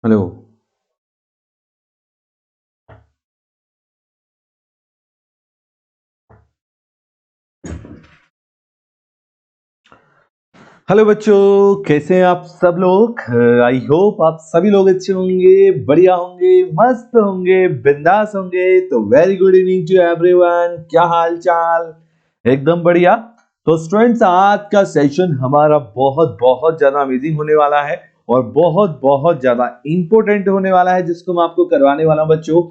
Hello. Hello बच्चों, कैसे हैं आप सब लोग। आई होप आप सभी लोग अच्छे होंगे, बढ़िया होंगे, मस्त होंगे, बिंदास होंगे। तो very good evening to everyone. क्या हाल चाल? एकदम बढ़िया। तो स्टूडेंट्स, आज का सेशन हमारा बहुत बहुत ज्यादा अमेजिंग होने वाला है और बहुत बहुत ज्यादा इंपॉर्टेंट होने वाला है, जिसको मैं आपको करवाने वाला हूं बच्चों।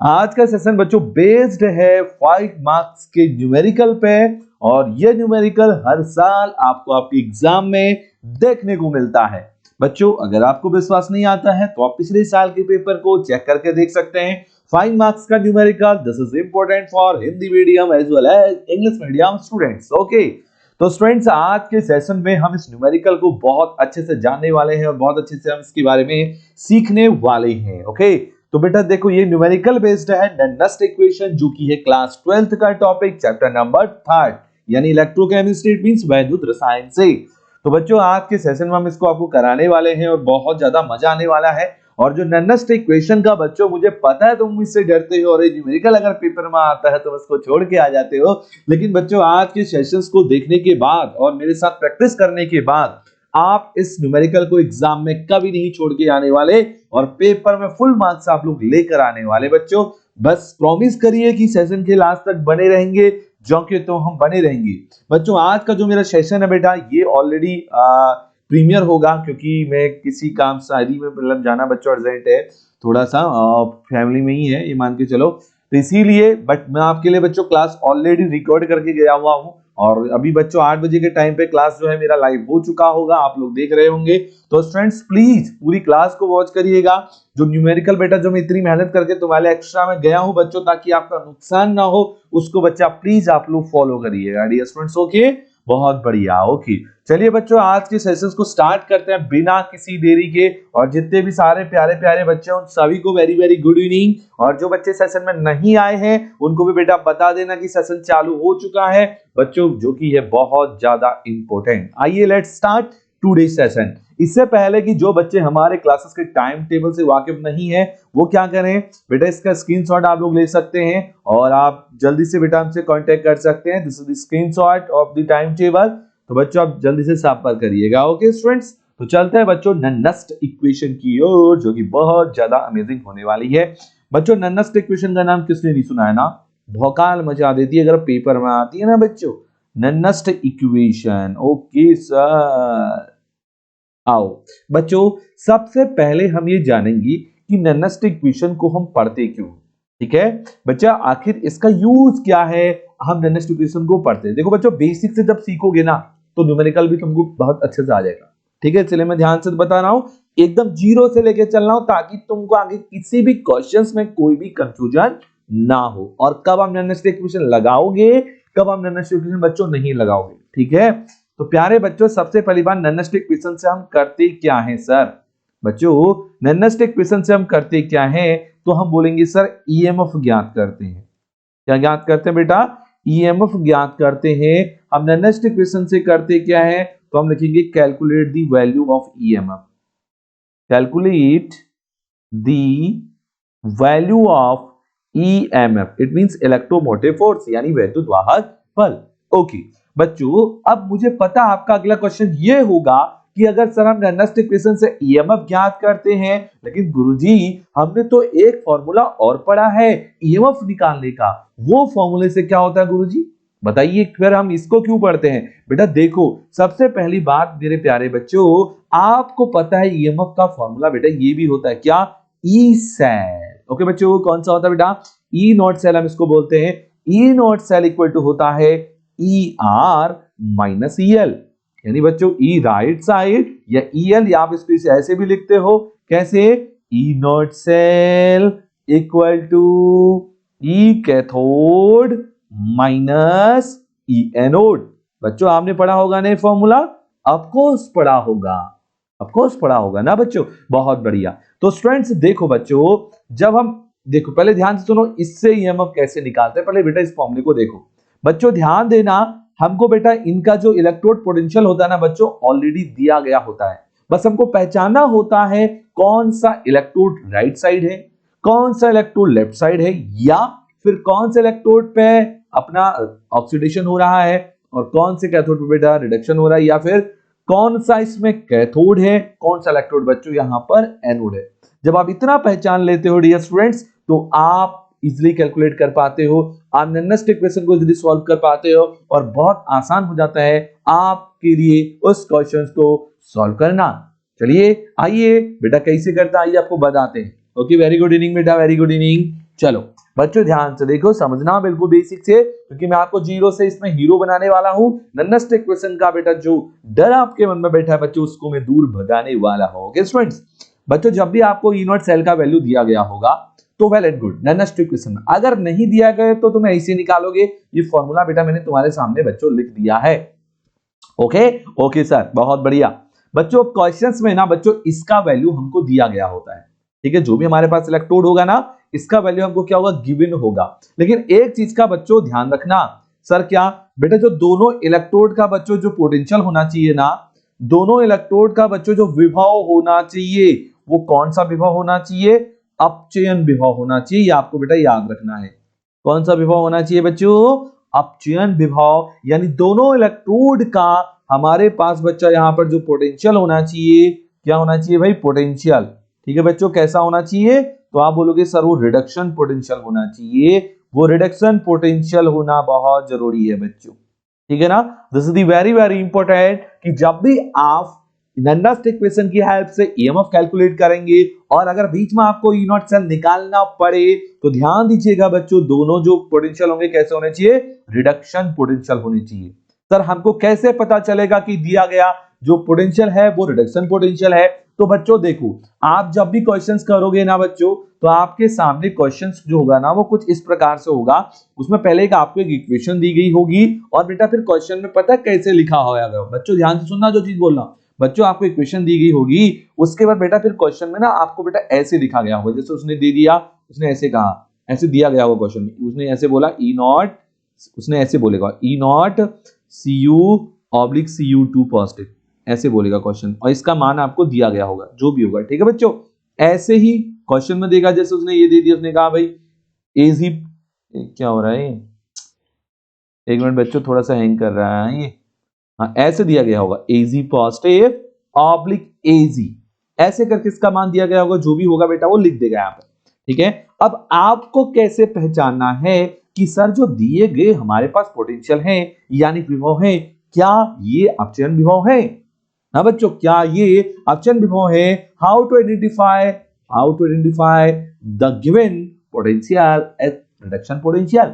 आज का सेशन बच्चों बेस्ड है 5 मार्क्स के न्यूमेरिकल पे, और ये न्यूमेरिकल हर साल आपको आपके एग्जाम में देखने को मिलता है। बच्चों, अगर आपको विश्वास नहीं आता है तो आप पिछले साल के पेपर को चेक करके देख सकते हैं। 5 मार्क्स का numerical, this is important for Hindi medium as well as English medium students. Okay, तो स्टूडेंट्स, आज के सेशन में हम इस न्यूमेरिकल को बहुत अच्छे से जानने वाले हैं और बहुत अच्छे से हम इसके बारे में सीखने वाले हैं। ओके, तो बेटा देखो, ये न्यूमेरिकल बेस्ड है नन्नस्ट इक्वेशन, जो कि है क्लास 12th का टॉपिक, चैप्टर नंबर 3 यानी इलेक्ट्रोकेमिस्ट्री, इट मींस वैद्युत रसायन से। तो बच्चों, आज के सेशन में हम इसको आपको कराने वाले हैं और बहुत ज्यादा मजा आने वाला है। और जो नन्नस्ट इक्वेशन का बच्चों, मुझे पता है तुम मुझसे डरते हो और ये न्यूमेरिकल अगर पेपर में आता है तो उसको छोड़ के आ जाते हो, लेकिन बच्चों आज के सेशंस को देखने के बाद और मेरे साथ प्रैक्टिस करने के बाद आप इस न्यूमेरिकल को एग्जाम में कभी नहीं छोड़ के आने वाले और पेपर में फुल मार्क्स आप लोग लेकर आने वाले। बच्चों बस प्रॉमिस करिए कि सेशन के लास्ट तक बने रहेंगे, जो कि तो हम बने रहेंगे। बच्चों आज का जो मेरा सेशन है बेटा, ये ऑलरेडी प्रीमियर होगा, क्योंकि मैं किसी काम शादी में मतलब जाना बच्चों अर्जेंट है, थोड़ा सा फैमिली में ही है, ये मान के चलो। तो इसीलिए बट मैं आपके लिए बच्चों क्लास ऑलरेडी रिकॉर्ड करके गया हुआ हूँ, और अभी बच्चों 8 बजे के टाइम पे क्लास जो है मेरा लाइव हो चुका होगा, आप लोग देख रहे होंगे। तो स्टूडेंट्स प्लीज पूरी क्लास को वॉच करिएगा। जो न्यूमेरिकल बेटा जो मैं इतनी मेहनत करके तुम्हारे एक्स्ट्रा में गया हूं बच्चों, ताकि आपका नुकसान ना हो, उसको बच्चा प्लीज आप लोग फॉलो करिएगा डियर स्टूडेंट्स। ओके, बहुत बढ़िया। ओके, चलिए बच्चों आज के सेशंस को स्टार्ट करते हैं बिना किसी देरी के। और जितने भी सारे प्यारे प्यारे बच्चे हैं उन सभी को वेरी वेरी गुड इवनिंग। और जो बच्चे सेशन में नहीं आए हैं उनको भी बेटा बता देना कि सेशन चालू हो चुका है बच्चों, जो कि है बहुत ज्यादा इंपॉर्टेंट। आइए लेट्स स्टार्ट टुडे सेशन। इससे पहले कि जो बच्चे हमारे क्लासेस के टाइम टेबल से वाकिफ नहीं है वो क्या करें बेटा, इसका स्क्रीनशॉट आप लोग ले सकते हैं और आप जल्दी से बेटा हमसे कांटेक्ट कर सकते हैं। This is the screenshot of the time table. तो बच्चों आप जल्दी से संपर्क करिएगा। ओके स्टूडेंट्स, तो चलते हैं बच्चों नन्नस्ट इक्वेशन की ओर, जो कि बहुत ज्यादा अमेजिंग होने वाली है। बच्चों नन्नस्ट इक्वेशन का नाम किसने नहीं सुना है ना, भौकाल मचा देती है अगर पेपर में आती है ना बच्चों, नन्नस्ट इक्वेशन। ओके सर, आओ बच्चों सबसे पहले हम ये जानेंगे कि नन्नस्ट इक्वेशन को हम पढ़ते क्यों। ठीक है बच्चा, आखिर इसका यूज क्या है, हम नन्नस्ट इक्वेशन को पढ़ते हैं। देखो बच्चों, बेसिक से जब सीखोगे ना तो न्यूमेरिकल भी तुमको बहुत अच्छे से आ जाएगा। ठीक है, चलिए मैं ध्यान से बता रहा हूं, एकदम जीरो से लेके चल रहा हूं, ताकि तुमको आगे किसी भी क्वेश्चंस में कोई भी कंफ्यूजन ना हो। और कब हम नन्नस्ट इक्वेशन लगाओगे, कब हम नन्नस्ट इक्वेशन बच्चों नहीं लगाओगे। ठीक है, तो प्यारे बच्चों सबसे पहली बार नन्नस्ट इक्वेशन से हम करते क्या हैं सर। बच्चों नन्नस्ट इक्वेशन से हम करते क्या हैं, तो हम बोलेंगे सर ईएमएफ ज्ञात करते हैं। क्या ज्ञात करते हैं बेटा, ईएमएफ ज्ञात करते हैं। हम नन्नस्ट इक्वेशन से करते क्या है, तो हम लिखेंगे calculate the value of EMF. Calculate the value of EMF, it means electromotive force, यानी वैद्युत वाहक बल। ओके बच्चों, अब मुझे पता आपका अगला क्वेश्चन ये होगा कि अगर सर हम नन्नस्ट इक्वेशन से ईएमएफ ज्ञात करते हैं, लेकिन गुरुजी हमने तो एक फॉर्मूला और पढ़ा है ईएमएफ निकालने का, वो फॉर्मूले से क्या होता है गुरुजी बताइए, फिर हम इसको क्यों पढ़ते हैं। बेटा देखो, सबसे पहली बात मेरे प्यारे बच्चों, आपको पता है ईएमएफ का फॉर्मूला बेटा ये भी होता है क्या, ई सेल। ओके बच्चों, कौन सा होता है बेटा, ई नॉट सेल हम इसको बोलते हैं। ई नॉट सेल इक्वल टू होता है ई आर माइनस ई एल, यानी बच्चों ई राइट साइड या ई एल, या आप इसको ऐसे भी लिखते हो, कैसे, E not cell equal to E cathode minus E anode. बच्चों आपने पढ़ा होगा ना फॉर्मूला, ऑफकोर्स पढ़ा होगा, ऑफकोर्स पढ़ा होगा ना बच्चों, बहुत बढ़िया। तो स्टूडेंट्स देखो बच्चों, जब हम देखो पहले ध्यान से सुनो, इससे ईएमएफ कैसे निकालते हैं, पहले बेटा इस फॉर्मूले को देखो। बच्चों ध्यान देना, हमको बेटा इनका जो इलेक्ट्रोड पोटेंशियल होता है ना बच्चों, ऑलरेडी दिया गया होता है, बस हमको पहचानना होता है कौन सा इलेक्ट्रोड राइट साइड है, कौन सा इलेक्ट्रोड लेफ्ट साइड है, या फिर कौन से इलेक्ट्रोड पे अपना ऑक्सीडेशन हो रहा है और कौन से कैथोड पे बेटा रिडक्शन हो रहा है, या फिर कौन सा इसमें कैथोड है, कौन सा इलेक्ट्रोड बच्चों यहां पर एनोड है। जब आप इतना पहचान लेते हो डियर स्टूडेंट्स, तो आप इजिली कैलकुलेट कर पाते हो, आप नेस्ट इक्वेशन को इजिली सॉल्व कर पाते हो और बहुत आसान हो जाता है आपके लिए उस क्वेश्चन को सॉल्व करना। चलिए आइए बेटा कैसे करता है आइए आपको बताते हैं। ओके, वेरी गुड इवनिंग बेटा, वेरी गुड इवनिंग। चलो बच्चों ध्यान से देखो, समझना बिल्कुल बेसिक से, क्योंकि मैं आपको जीरो से इसमें हीरो बनाने वाला हूं। नेस्ट इक्वेशन का बेटा जो डर आपके मन में बैठा है बच्चों, उसको मैं दूर भगाने वाला हूं। ओके स्टूडेंट्स, बच्चों जब भी आपको ई नॉट सेल का वैल्यू दिया गया होगा तो well and good, nest equation अगर नहीं दिया गया तो तुम ऐसे निकालोगे। ये फॉर्मूला बेटा मैंने तुम्हारे सामने बच्चों लिख दिया है। ओके ओके सर, बहुत बढ़िया। बच्चों क्वेश्चंस में ना बच्चों इसका वैल्यू हमको दिया गया होता है, ठीक है। जो भी हमारे पास इलेक्ट्रोड होगा ना, इसका वैल्यू हमको क्या होगा, गिवन होगा। लेकिन एक चीज का बच्चों ध्यान रखना, सर क्या बेटा, जो दोनों इलेक्ट्रोड का बच्चों जो पोटेंशियल होना चाहिए ना, दोनों इलेक्ट्रोड का बच्चों जो विभव होना चाहिए, वो कौन सा विभव होना चाहिए, अपचयन विभव होना चाहिए। ये आपको बेटा याद रखना है। कौन सा विभव होना चाहिए बच्चों, अपचयन विभव। यानी दोनों इलेक्ट्रोड का हमारे पास बच्चा यहाँ पर जो पोटेंशियल होना चाहिए, क्या होना चाहिए भाई, पोटेंशियल। ठीक है बच्चों, कैसा होना चाहिए, तो आप बोलोगे सर वो रिडक्शन पोटेंशियल होना चाहिए। वो रिडक्शन पोटेंशियल होना बहुत जरूरी है बच्चों, ठीक है ना। This is the very very important कि जब भी आप नेस्ट इक्वेशन की हेल्प से ईएमएफ कैलकुलेट करेंगे और अगर बीच में आपको ई नॉट सेल निकालना पड़े तो ध्यान दीजिएगा बच्चों, दोनों जो पोटेंशियल होंगे कैसे होने चाहिए, रिडक्शन पोटेंशियल होने चाहिए। सर हमको कैसे पता चलेगा कि दिया गया जो पोटेंशियल है वो रिडक्शन पोटेंशियल है। तो बच्चों देखो, आप जब भी क्वेश्चंस करोगे ना बच्चों, तो आपके सामने क्वेश्चंस जो होगा ना वो कुछ इस प्रकार से होगा। उसमें पहले एक आपको एक इक्वेशन दी गई होगी और बेटा फिर क्वेश्चन में पता कैसे लिखा होगा। बच्चों ध्यान से सुनना जो चीज बोल रहा हूं, बच्चों आपको इक्वेशन दी गई होगी, उसके बाद बेटा फिर क्वेश्चन में ना आपको बेटा ऐसे लिखा गया होगा। जैसे उसने दे दिया, उसने ऐसे कहा, ऐसे दिया गया होगा क्वेश्चन में, उसने ऐसे बोला ई नॉट, उसने ऐसे बोलेगा ई नॉट Cu/Cu2 पॉजिटिव, ऐसे बोलेगा क्वेश्चन, और इसका मान आपको दिया गया होगा जो भी होगा। ठीक है बच्चों, ऐसे ही क्वेश्चन में देगा, जैसे उसने ये दे दिया, उसने कहा भाई एजी, क्या हो रहा है, एक मिनट बच्चों थोड़ा सा हैंग कर रहा है ये। हाँ ऐसे दिया गया होगा एजी पॉजिटिव/एजी, ऐसे करके इसका मान दिया गया होगा। जो भी होगा बेटा वो लिख देगा यहाँ पर। ठीक है, अब आपको कैसे पहचानना है कि सर जो दिए गए हमारे पास पोटेंशियल है यानी विभव है, क्या ये अपचयन विभव है। हाँ बच्चों, क्या ये अपचयन विभव है। How to identify the given potential as reduction potential,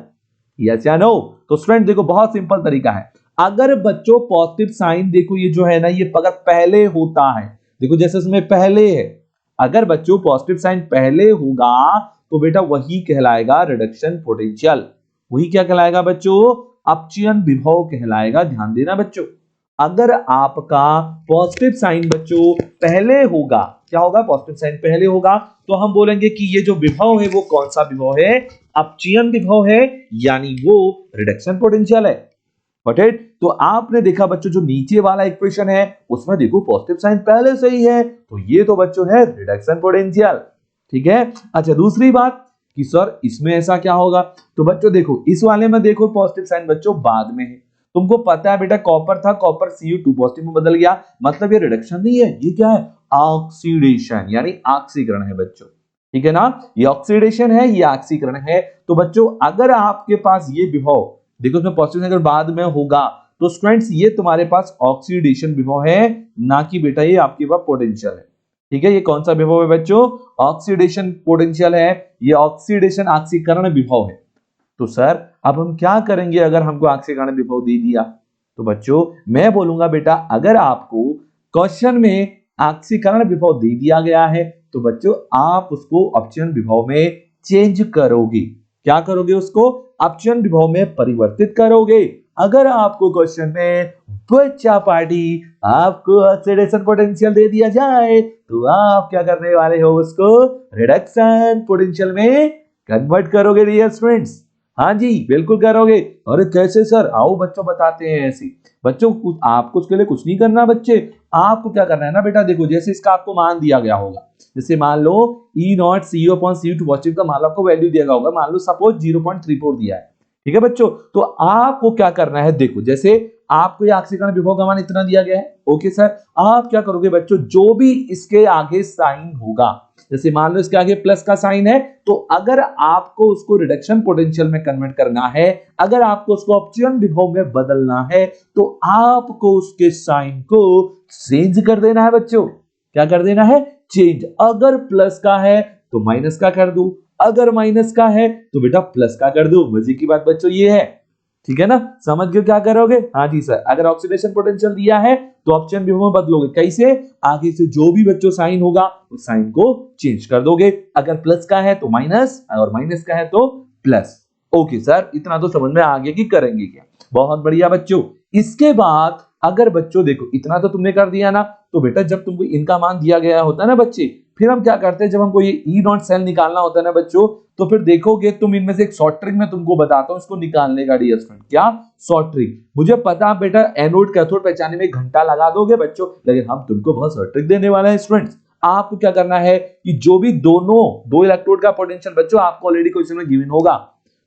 yes या नो। तो स्टूडेंट देखो बहुत सिंपल तरीका है। अगर बच्चों पॉजिटिव साइन देखो, ये जो है ना, ये अगर पहले होता है, देखो जैसे इसमें पहले है, अगर बच्चों पॉजिटिव साइन पहले होगा तो बेटा वही कहलाएगा रिडक्शन पोटेंशियल। वही क्या कहलाएगा बच्चों, अपचयन विभव कहलाएगा। ध्यान देना बच्चों, अगर आपका पॉजिटिव साइन बच्चों पहले होगा, क्या होगा, पॉजिटिव साइन पहले होगा, तो हम बोलेंगे कि ये जो विभव है वो कौन सा विभव है, अपचयन विभव है, यानी वो रिडक्शन पोटेंशियल है। तो आपने देखा बच्चों जो नीचे वाला इक्वेशन है उसमें देखो पॉजिटिव साइन पहले से ही है, तो ये तो बच्चों है रिडक्शन पोटेंशियल। ठीक है, अच्छा दूसरी बात कि सर इसमें ऐसा क्या होगा, तो बच्चों देखो इस वाले में देखो पॉजिटिव साइन बच्चों बाद में है। तुमको पता है बेटा कॉपर था, कॉपर Cu2 पॉजिटिव में बदल गया, मतलब ये रिडक्शन नहीं है, ये क्या है, ऑक्सीडेशन यानी ऑक्सीकरण है बच्चों। ठीक है ना, ये ऑक्सीडेशन है, ये ऑक्सीकरण है। तो बच्चों अगर आपके पास ये विभव देखो, इसमें पॉजिटिव अगर बाद में होगा तो स्टूडेंट्स ये तुम्हारे पास ऑक्सीडेशन विभव है, ना कि बेटा ये आपके पास पोटेंशियल है। ठीक है, ये कौन सा विभव है बच्चों, ऑक्सीडेशन पोटेंशियल है, ये ऑक्सीडेशन ऑक्सीकरण विभव है। तो सर अब हम क्या करेंगे अगर हमको ऑक्सीकरण विभव दे दिया, तो बच्चों मैं बोलूंगा बेटा अगर आपको क्वेश्चन में ऑक्सीकरण विभव दे दिया गया है तो बच्चों आप उसको अपचयन विभव में चेंज करोगे। क्या करोगे, उसको अपचयन विभव में परिवर्तित करोगे। अगर आपको क्वेश्चन में बच्चा पार्टी आपको ऑक्सीडेशन पोटेंशियल दे दिया जाए तो आप क्या करने वाले हो, उसको रिडक्शन पोटेंशियल में कन्वर्ट करोगे डियर स्टूडेंट्स। हाँ जी बिल्कुल करोगे। अरे कैसे सर, आओ बच्चों बताते हैं ऐसे। बच्चों आपको उसके लिए कुछ नहीं करना बच्चे, आपको क्या करना है ना बेटा, देखो जैसे इसका आपको मान दिया गया होगा, जैसे मान लो E not C upon C two positive का मान लो आपको वैल्यू दिया गया होगा, मान लो सपोज 0.34 दिया है, ठीक है बच्चों। तो आपको क्या करना है, देखो जैसे आपको ये आक्सीकरण विभव का मान इतना दिया गया है, ओके सर। आप क्या करोगे बच्चों, जो भी इसके आगे साइन होगा, जैसे मान लो इसके आगे प्लस का साइन है, तो अगर आपको उसको रिडक्शन पोटेंशियल में कन्वर्ट करना है, अगर आपको उसको अपचयन विभव में बदलना है, तो आपको उसके साइन को चेंज कर देना है बच्चों। क्या कर देना है, चेंज। अगर प्लस का है तो माइनस का कर दो, अगर माइनस का है तो बेटा प्लस का कर दो। मजे की बात बच्चों ये है, ठीक है ना, समझ गए क्या करोगे। हाँ जी सर, अगर ऑक्सीडेशन पोटेंशियल दिया है तो अपचयन विभव में बदलोगे, कैसे, आगे से जो भी बच्चों साइन होगा उस साइन को चेंज कर दोगे, अगर प्लस का है तो माइनस और माइनस का है तो प्लस। ओके सर, इतना तो समझ में आगे की करेंगे क्या, बहुत बढ़िया बच्चों। इसके बाद अगर बच्चों देखो इतना तो तुमने कर दिया ना, तो बेटा जब तुमको इनका मान दिया गया होता है ना बच्चे, फिर हम क्या करते हैं, जब हमको ये ई नॉट सेल निकालना होता है ना बच्चों, तो फिर देखोगे तुम इनमें से एक शॉर्ट ट्रिक मैं तुमको बताता हूं इसको निकालने का डियर स्टूडेंट। क्या शॉर्ट ट्रिक, मुझे पता है बेटा एनोड कैथोड पहचानने में 1 घंटा लगा दोगे बच्चों, लेकिन हम तुमको बहुत शॉर्ट ट्रिक देने वाले हैं स्टूडेंट्स। आपको क्या करना है कि जो भी दोनों दो इलेक्ट्रोड का पोटेंशियल बच्चों आपको ऑलरेडी क्वेश्चन में गिवन होगा,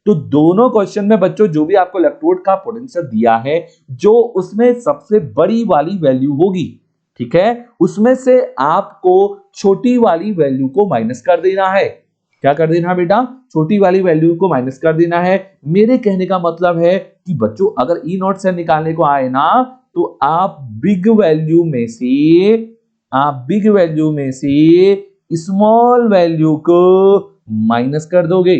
तो दोनों क्वेश्चन में बच्चों जो भी आपको इलेक्ट्रोड का पोटेंशियल दिया है, जो उसमें सबसे बड़ी वाली वैल्यू होगी, ठीक है, उसमें से आपको छोटी वाली वैल्यू को माइनस कर देना है। क्या कर देना है बेटा, छोटी वाली वैल्यू को माइनस कर देना है। मेरे कहने का मतलब है कि बच्चों अगर ई नॉट से निकालने को आए ना, तो आप बिग वैल्यू में से स्मॉल वैल्यू को माइनस कर दोगे,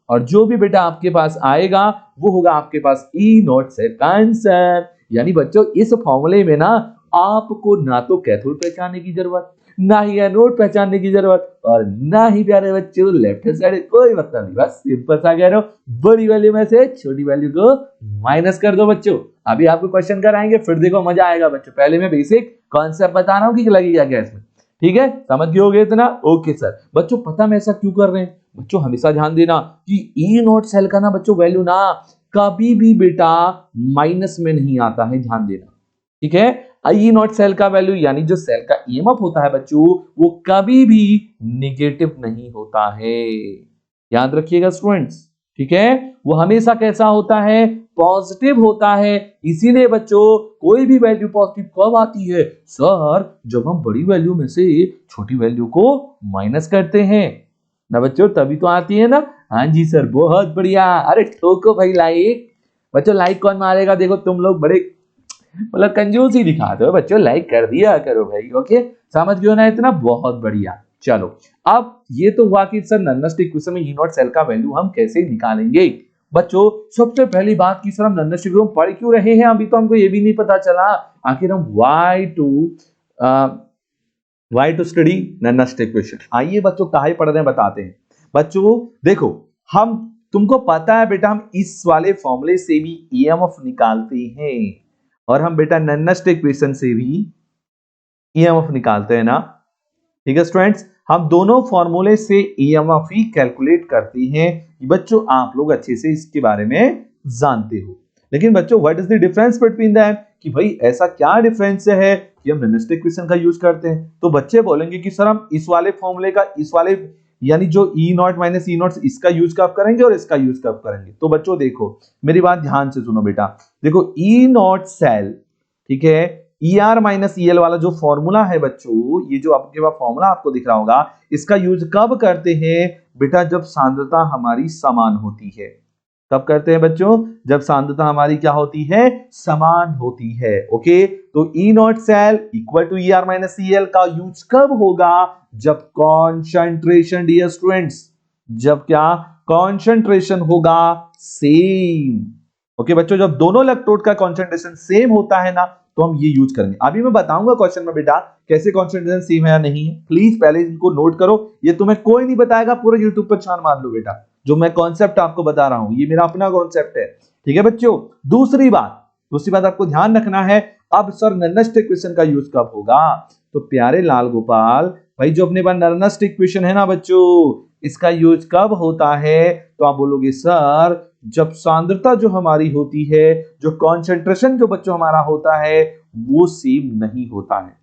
और जो भी बेटा आपके पास आएगा वो होगा आपके पास ई नॉट सेल का आंसर। यानी बच्चों इस फॉर्मूले में ना आपको ना तो कैथोड पहचानने की जरूरत, ना ही एनोड पहचानने की जरूरत, और ना ही प्यारे बच्चों लेफ्ट हैंड साइड कोई मतलब नहीं, बस सिंपल सा कह रहे हो, बड़ी वैल्यू में से छोटी वैल्यू को माइनस कर दो बच्चों। अभी आपको क्वेश्चन कराएंगे, फिर देखो मजा आएगा बच्चों। पहले मैं बेसिक कॉन्सेप्ट बता रहा हूँ कि लगेगा क्या इसमें, ठीक है, समझ गए होगे इतना। ओके सर, बच्चों पता हम ऐसा क्यों कर रहे हैं, बच्चों हमेशा ध्यान देना कि ई नॉट सेल का ना बच्चों वैल्यू ना कभी भी बेटा माइनस में नहीं आता है, ध्यान देना, ठीक है। ई नॉट सेल का वैल्यू यानी जो सेल का ईएमएफ होता है बच्चों, वो कभी भी निगेटिव नहीं होता है, याद रखिएगा स्टूडेंट्स, ठीक है, वो हमेशा कैसा होता है, पॉजिटिव होता है। इसीलिए बच्चों कोई भी वैल्यू पॉजिटिव कब आती है सर, जब हम बड़ी वैल्यू में से छोटी वैल्यू को माइनस करते हैं ना बच्चों, तभी तो आती है ना। हाँ जी सर, बहुत बढ़िया। अरे ठोको भाई लाइक, बच्चों लाइक कौन मारेगा, देखो तुम लोग बड़े मतलब कंजूसी दिखाते हो बच्चों, लाइक कर दिया करो भाई। ओके, समझ गए ना इतना, बहुत बढ़िया। चलो अब ये तो हुआ कि सर नन्नस्ट इक्वेशन में ई नॉट सेल का वैल्यू हम कैसे निकालेंगे। बच्चों सबसे पहली बात की सर हम नन्नस्ट इक्वेशन पढ़ क्यों रहे हैं, अभी तो हमको ये भी नहीं पता चला आखिर हम वाई टू स्टडी नन्नस्ट इक्वेशन। आइए बच्चों काहे पढ़ रहे हैं बताते हैं। बच्चों देखो, हम तुमको पता है बेटा हम इस वाले फॉर्मूले से भी ईएमएफ निकालते हैं, और हम बेटा नन्नस्ट इक्वेशन से भी ईएमएफ निकालते हैं ना, ठीक है स्टूडेंट्स। हम दोनों फॉर्मूले से ईएमएफ ही कैलकुलेट करते हैं। बच्चों आप लोग अच्छे से इसके बारे में जानते हो, लेकिन बच्चों what is the difference between them, कि भाई ऐसा क्या डिफरेंस है कि हम नन्नस्ट इक्वेशन का यूज करते हैं। तो बच्चे बोलेंगे कि सर हम इस वाले फॉर्मूले का, इस वाले यानी जो ई नॉट माइनस ई नॉट, इसका यूज कब करेंगे और इसका यूज कब करेंगे। तो बच्चों देखो मेरी बात ध्यान से सुनो बेटा, देखो ई नॉट सेल, ठीक है, ई आर माइनस ई एल वाला जो फॉर्मूला है बच्चों, ये जो आपके पास फॉर्मूला आपको दिख रहा होगा, इसका यूज कब करते हैं बेटा, जब सांद्रता हमारी समान होती है। कब करते हैं बच्चों, जब सांद्रता हमारी क्या होती है, समान होती है। ओके, तो E not cell equal to E R minus E L का यूज कब होगा, जब कॉन्सेंट्रेशन, डियर स्टूडेंट्स, जब क्या कॉन्सेंट्रेशन होगा सेम। ओके बच्चों, जब दोनों इलेक्ट्रोड का कॉन्सेंट्रेशन सेम होता है ना, तो हम ये यूज करेंगे। अभी मैं बताऊंगा क्वेश्चन में बेटा कैसे कॉन्सेंट्रेशन सेम है या नहीं है, प्लीज पहले इनको नोट करो, ये तुम्हें कोई नहीं बताएगा, पूरे यूट्यूब पर छान मार लो बेटा, जो मैं कॉन्सेप्ट आपको बता रहा हूं ये मेरा अपना कॉन्सेप्ट है, ठीक है बच्चों। दूसरी बात आपको ध्यान रखना है, अब सर नन्नस्ट इक्वेशन का यूज कब होगा, तो प्यारे लाल गोपाल भाई जो अपने पास नन्नस्ट इक्वेशन है ना बच्चों, इसका यूज कब होता है, तो आप बोलोगे सर जब सांद्रता जो हमारी होती है, जो कॉन्सेंट्रेशन जो बच्चों हमारा होता है, वो सेम नहीं होता है।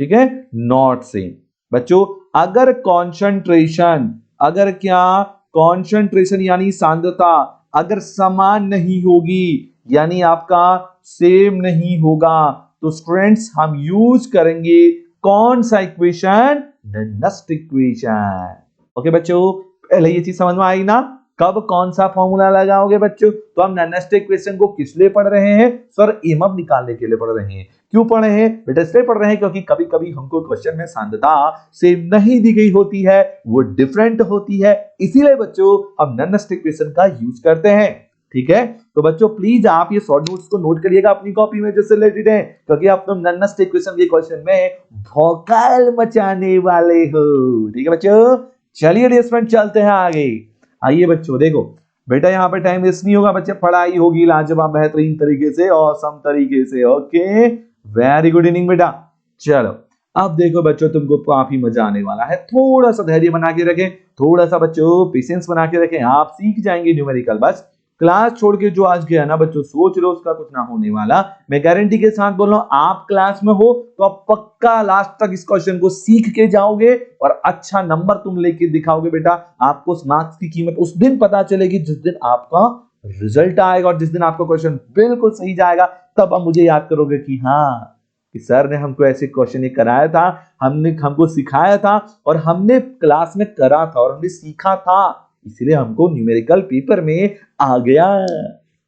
ठीक है, नॉट सेम। बच्चों अगर कॉन्सेंट्रेशन, अगर क्या कॉन्सेंट्रेशन यानी सांद्रता अगर समान नहीं होगी, यानी आपका सेम नहीं होगा, तो स्टूडेंट्स हम यूज करेंगे कौन सा इक्वेशन? नन्नस्ट इक्वेशन। ओके बच्चों, पहले ये चीज समझ में आई ना? कब कौन सा फॉर्मूला लगाओगे बच्चों? तो हम नन्नस्ट इक्वेशन को किस लिए पढ़ रहे हैं सर? एमअप निकालने के लिए पढ़ रहे हैं। क्यों पढ़ रहे हैं बेटा? इसलिए पढ़ रहे हैं क्योंकि कभी कभी हमको क्वेश्चन में सांद्रता सेम नहीं दी गई होती है, वो डिफरेंट होती है, इसीलिए बच्चों हम नन्नस्ट इक्वेशन का यूज करते हैं। ठीक है, तो बच्चों प्लीज आप ये शॉर्ट नोट्स को नोट करिएगा अपनी कॉपी में जिससे रिलेटेड है, क्योंकि आप तुम नन्नस्ट इक्वेशन के क्वेश्चन में भौकाल मचाने वाले हो। ठीक है बच्चों, चलिए डियर फ्रेंड चलते हैं आगे। आइए बच्चों देखो बेटा, यहाँ पे टाइम वेस्ट नहीं होगा बच्चे, पढ़ाई होगी लाजवाब बेहतरीन तरीके से, औसम तरीके से। ओके, वेरी गुड इवनिंग बेटा। चलो अब देखो बच्चों, तुमको काफी मजा आने वाला है। थोड़ा सा धैर्य बना के रखें, थोड़ा सा बच्चों पेशेंस बना के रखें, आप सीख जाएंगे न्यूमेरिकल। बस क्लास छोड़ के जो आज गया ना बच्चों, सोच लो उसका कुछ ना होने वाला। मैं गारंटी के साथ बोल रहा हूं, आप क्लास में हो तो आप पक्का लास्ट तक इस क्वेश्चन को सीख के जाओगे और अच्छा नंबर तुम लेके दिखाओगे बेटा। आपको मार्क्स की कीमत उस दिन पता चलेगी जिस दिन आपका रिजल्ट आएगा, और जिस दिन आपका क्वेश्चन बिल्कुल सही जाएगा, तब आप मुझे याद करोगे कि हाँ, कि सर ने हमको ऐसे क्वेश्चन ये कराया था, हमको सिखाया था, और हमने क्लास में करा था और हमने सीखा था, इसलिए हमको न्यूमेरिकल पेपर में आ गया।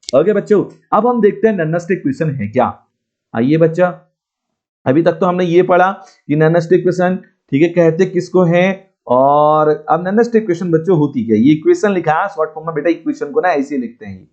ओके बच्चों, अब हम देखते हैं नन्नस्ट इक्वेशन है क्या। आइए बच्चा, अभी तक तो हमने ये पढ़ा कि नन्नस्ट इक्वेशन, ठीक है, कहते किसको है, और अब नन्नस्ट इक्वेशन बच्चों होती क्या? ये इक्वेशन लिखा है शॉर्ट फॉर्म में बेटा, इक्वेशन को ना ऐसे लिखते हैं,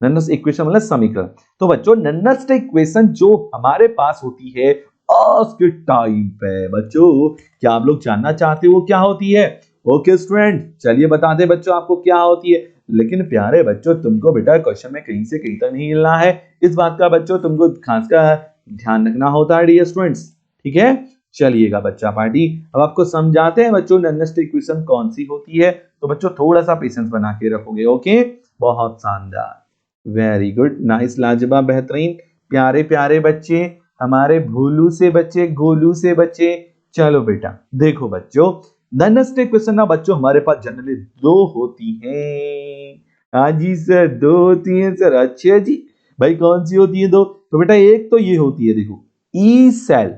नन्नस्ट इक्वेशन मतलब समीकरण। तो बच्चों नन्नस्ट इक्वेशन जो हमारे पास होती है आज के टाइम पे, बच्चों क्या आप लोग जानना चाहते हो वो क्या होती है? ओके स्टूडेंट, चलिए बताते बच्चों आपको क्या होती है। लेकिन प्यारे बच्चों, तुमको बेटा क्वेश्चन में कहीं से कहीं तक नहीं हिलना है, इस बात का बच्चों तुमको खास का ध्यान रखना होता है डियर स्टूडेंट्स। ठीक है, चलिएगा बच्चा पार्टी, अब आपको समझाते हैं बच्चों नन्नस्ट इक्वेशन कौन सी होती है। तो बच्चों थोड़ा सा पेशेंस बना के रखोगे। ओके, बहुत शानदार, वेरी गुड, नाइस, लाजवाब, बेहतरीन, प्यारे प्यारे बच्चे, हमारे भोलू से बच्चे, गोलू से बच्चे। चलो बेटा देखो बच्चों, नन्नस्ट इक्वेशन ना बच्चों हमारे पास जनरली दो होती हैं। हाँ जी सर, दो होती हैं सर। अच्छा जी, भाई कौन सी होती है दो? तो बेटा एक तो ये होती है, देखो ई सेल।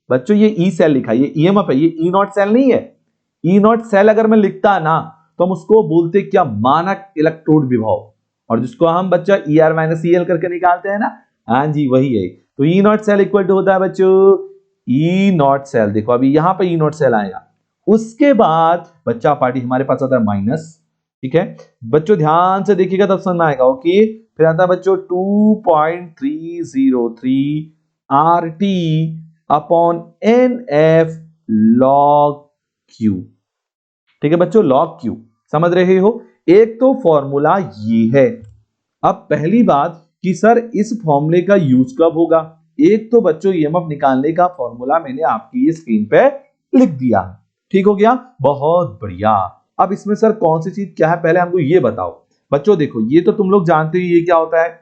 बच्चों ये ई सेल लिखा है, ये ईएमएफ है, ये ई नॉट सेल नहीं है। ई नॉट सेल अगर मैं लिखता ना तो हम उसको बोलते क्या? मानक इलेक्ट्रोड विभव, और जिसको हम बच्चा ई आर माइनस ई एल करके निकालते हैं ना, हाँ जी वही है। तो E not cell equal to होता है बच्चों ई नॉट सेल। देखो अभी यहाँ पे ई नॉट सेल आएगा, उसके बाद बच्चा पार्टी हमारे पास आता है माइनस। ठीक है बच्चों, ध्यान से देखिएगा तब समझ में आएगा। ओके, फिर आता है बच्चों 2.303 R T upon N F log Q. ठीक है बच्चों, लॉग क्यू समझ रहे हो? एक तो फॉर्मूला ये है। अब पहली बात कि सर इस फॉर्मूले का यूज कब होगा? एक तो बच्चों ईएमएफ निकालने का फॉर्मूला मैंने आपकी ये स्क्रीन पे लिख दिया, ठीक हो गया, बहुत बढ़िया। अब इसमें सर कौन सी चीज क्या है, पहले हमको ये बताओ। बच्चों देखो, ये तो तुम लोग जानते हो ये क्या होता है,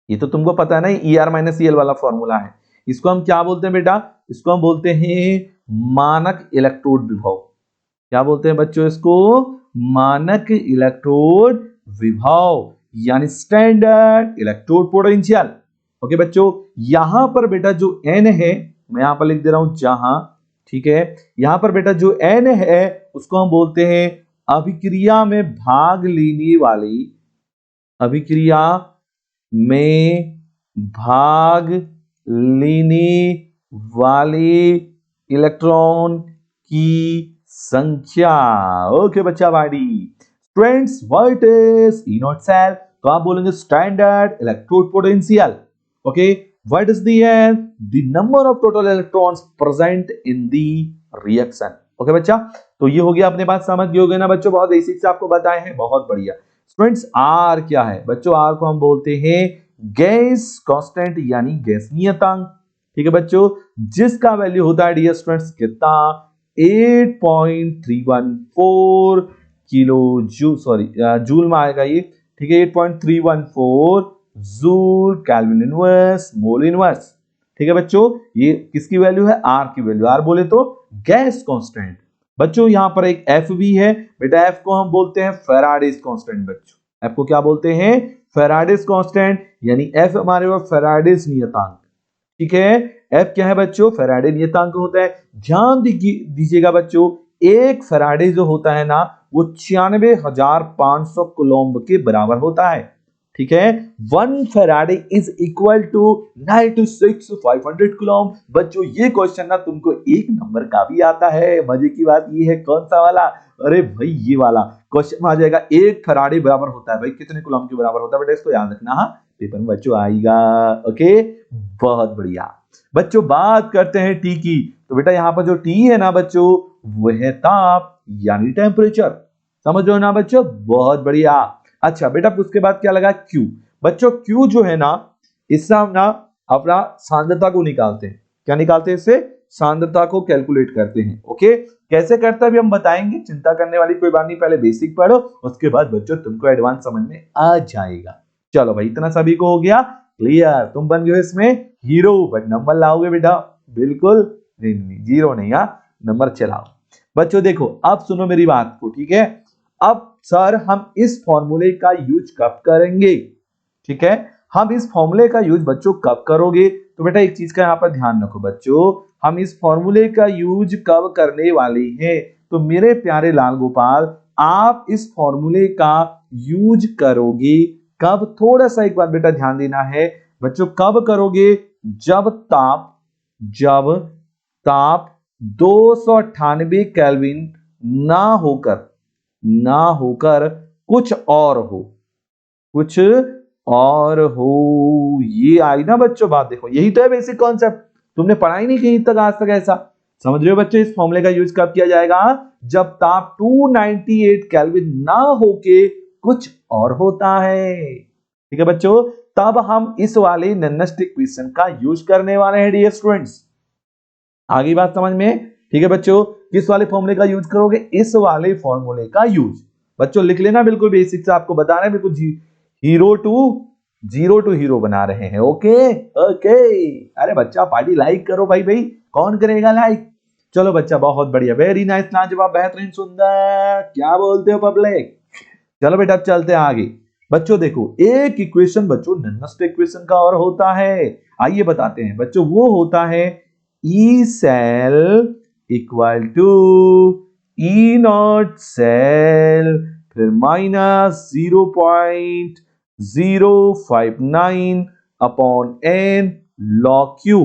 ये तो तुमको पता है ना, ई आर माइनस ई एल वाला फॉर्मूला है। इसको हम क्या बोलते हैं बेटा? इसको हम बोलते हैं मानक इलेक्ट्रोड विभव। क्या बोलते हैं बच्चों इसको? मानक इलेक्ट्रोड विभव, यानी स्टैंडर्ड इलेक्ट्रोड पोटेंशियल। ओके बच्चों, यहां पर बेटा जो n है, मैं यहां पर लिख दे रहा हूं जहां, ठीक है, यहां पर बेटा जो n है उसको हम बोलते हैं अभिक्रिया में भाग लेने वाली, अभिक्रिया में भाग लेने वाले इलेक्ट्रॉन की संख्या। ओके बच्चा बाड़ी, students what is E not cell? तो आप बोलेंगे standard electrode potential. Okay, what is the number of total electrons present in the reaction. Okay बच्चा, तो ये हो गया, अपने बात समझ गए होगे ना बच्चों, बहुत बेसिक से आपको बताए हैं, बहुत बढ़िया। स्टूडेंट्स आर क्या है बच्चों? आर को हम बोलते हैं गैस कांस्टेंट, यानी गैसीयतांक। ठीक है बच्चों, जिसका वैल्यू होता है डियर स्टूडेंट्स कितना? 8.314 किलो जूल, सॉरी जूल में आएगा ये, ठीक है 8.314 joule kelvin inverse mole inverse. ठीक है बच्चों, ये किसकी वैल्यू है? आर की वैल्यू। आर बोले तो गैस कांस्टेंट। बच्चों यहां पर एक एफ भी है बेटा, एफ को हम बोलते हैं फैराडेज कांस्टेंट। बच्चों एफ को क्या बोलते हैं? फैराडेज कांस्टेंट, यानी एफ हमारे पास फैराडेज नियतांक। ठीक है, एफ क्या है बच्चों? फैराडे नियतांक होता है। ध्यान दीजिएगा बच्चों, एक फैराडे जो होता है ना वो 96,500 कूलम्ब के बराबर होता है। ठीक है, 1 faraday is equal to 96,500 coulomb. बच्चों ये क्वेश्चन ना तुमको 1 नंबर का भी आता है। मजे की बात ये है, कौन सा वाला? अरे भाई ये वाला क्वेश्चन आ जाएगा। 1 फैराडे बराबर होता है भाई कितने कूलम्ब के बराबर होता है बेटा, इसको याद रखना। हाँ पेपर में बच्चों आएगा। ओके, बहुत बढ़िया। बच्चों बात करते हैं टी की, तो बेटा यहाँ पर जो टी है ना बच्चों वो है ताप यानी टेम्परेचर। समझ रहे हो ना बच्चों? बहुत बढ़िया। अच्छा बेटा उसके बाद क्या लगा? क्यू। बच्चों क्यू जो है ना, इससे हम ना अपना सांद्रता को निकालते हैं। क्या निकालते हैं? इससे सांद्रता को कैलकुलेट करते हैं। ओके, कैसे करते हैं अभी हम बताएंगे, चिंता करने वाली कोई बात नहीं। पहले बेसिक पढ़ो, उसके बाद बच्चों तुमको एडवांस समझ में आ जाएगा। चलो भाई इतना सभी को हो गया क्लियर, तुम बन गए इसमें हीरो। बट नंबर लाओगे बेटा? बिल्कुल नहीं, जीरो नहीं। हाँ नंबर चलाओ। बच्चों देखो अब सुनो मेरी बात को, ठीक है? अब सर हम इस फॉर्मूले का यूज कब करेंगे? ठीक है, हम इस फॉर्मूले का यूज बच्चों कब करोगे? तो बेटा एक चीज का यहाँ पर ध्यान रखो बच्चों, हम इस फॉर्मूले का यूज कब करने वाले हैं? तो मेरे प्यारे लाल गोपाल, आप इस फॉर्मूले का यूज करोगे कब? थोड़ा सा एक बार बेटा ध्यान देना है बच्चों, कब करोगे? जब ताप 298 केल्विन ना होकर कुछ और हो। ये आई ना बच्चों बात? देखो यही तो है बेसिक कॉन्सेप्ट, तुमने पढ़ा ही नहीं कहीं तक आज तक ऐसा। समझ रहे हो बच्चों? इस फॉर्मूले का यूज कब किया जाएगा? जब ताप 298 केल्विन ना होके कुछ और होता है। ठीक है बच्चों, तब हम इस वाले नन्नस्ट इक्वेशन का यूज करने वाले हैं डियर स्टूडेंट्स। आगे बात समझ में? ठीक है बच्चों, किस वाले फॉर्मूले का यूज करोगे? इस वाले फॉर्मूले का यूज। बच्चों लिख लेना, बिल्कुल बेसिक से आपको बता रहे हैं, बिल्कुल जीरो टू हीरो बना रहे हैं। ओके ओके, अरे बच्चा पार्टी लाइक करो भाई। कौन करेगा लाइक? चलो बच्चा बहुत बढ़िया, वेरी नाइस, लाजवाब, बेहतरीन, सुंदर, क्या बोलते हो पब्लिक? चलो बेटा अब चलते हैं आगे। बच्चों देखो एक इक्वेशन बच्चों नन्नस्ट इक्वेशन का और होता है, आइए बताते हैं बच्चों। वो होता है E cell equal to E not cell फिर minus 0.059 upon N log Q.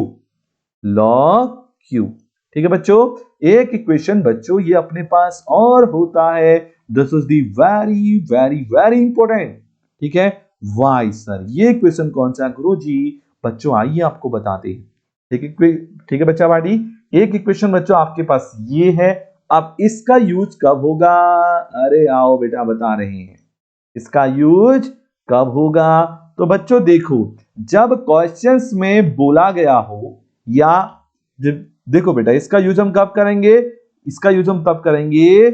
ठीक है बच्चों, एक इक्वेशन बच्चों ये अपने पास और होता है, this is the very very very important. ठीक है, वाई सर ये इक्वेशन कौन सा गुरुजी? बच्चों आइए आपको बताते हैं। ठीक है बच्चा पार्टी, एक इक्वेशन बच्चों आपके पास ये है। अब इसका यूज कब होगा? अरे आओ बेटा बता रहे हैं, इसका यूज कब होगा? तो बच्चों देखो, जब क्वेश्चंस में बोला गया हो या देखो बेटा इसका यूज हम कब करेंगे? इसका यूज हम तब करेंगे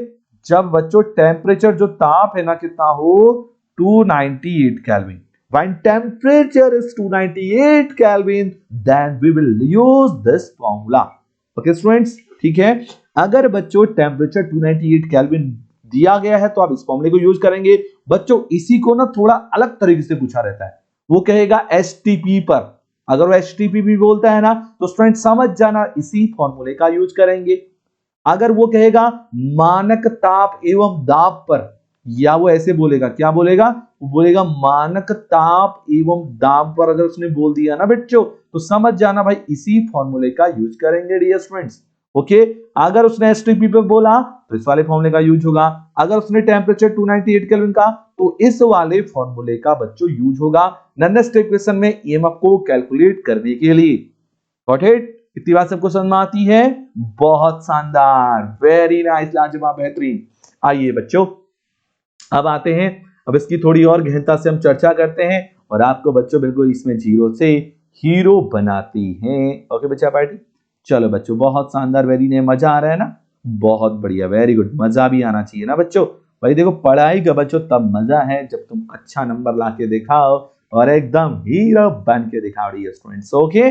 जब बच्चों टेम्परेचर जो ताप है ना कितना हो? 298 kelvin. When temperature is 298 Kelvin, then we will use this formula. Okay students, ठीक है? अगर बच्चों टेम्परेचर 298 केल्विन दिया गया है तो आप इस फॉर्मूले को यूज करेंगे। बच्चों इसी को ना थोड़ा अलग तरीके से पूछा रहता है, वो कहेगा एसटीपी पर। अगर वो एसटीपी भी बोलता है ना तो स्टूडेंट समझ जाना इसी फॉर्मूले का यूज करेंगे। अगर वो कहेगा मानक ताप एवं दाब पर, या वो ऐसे बोलेगा, क्या बोलेगा? वो बोलेगा मानक ताप एवं दाब पर। अगर उसने बोल दिया ना बच्चों तो समझ जाना भाई इसी फॉर्मूले का यूज करेंगे डियर स्टूडेंट्स। ओके, अगर उसने एसटीपी पे बोला तो इस वाले फॉर्मूले का यूज होगा। अगर उसने टेम्परेचर 298 केल्विन का तो इस वाले फॉर्मूले का बच्चों यूज होगा नन्नस्ट इक्वेशन में ईएमएफ को कैलकुलेट करने के लिए। Got it? इतनी बात सबको समझ में आती है? बहुत शानदार, वेरी नाइस, लाजवाब, बेहतरीन। आइए बच्चों अब आते हैं, अब इसकी थोड़ी और गहनता से हम चर्चा करते हैं और आपको बच्चों बिल्कुल इसमें जीरो से हीरो बनाती हैं। ओके बच्चा पार्टी, चलो बच्चों बहुत शानदार, वेरी ने मजा आ रहा है ना? बहुत बढ़िया, वेरी गुड, मजा भी आना चाहिए ना बच्चों? भाई देखो पढ़ाई का बच्चों तब मजा है जब तुम अच्छा नंबर ला के दिखाओ और एकदम हीरो बन के दिखाओ dear students. Okay,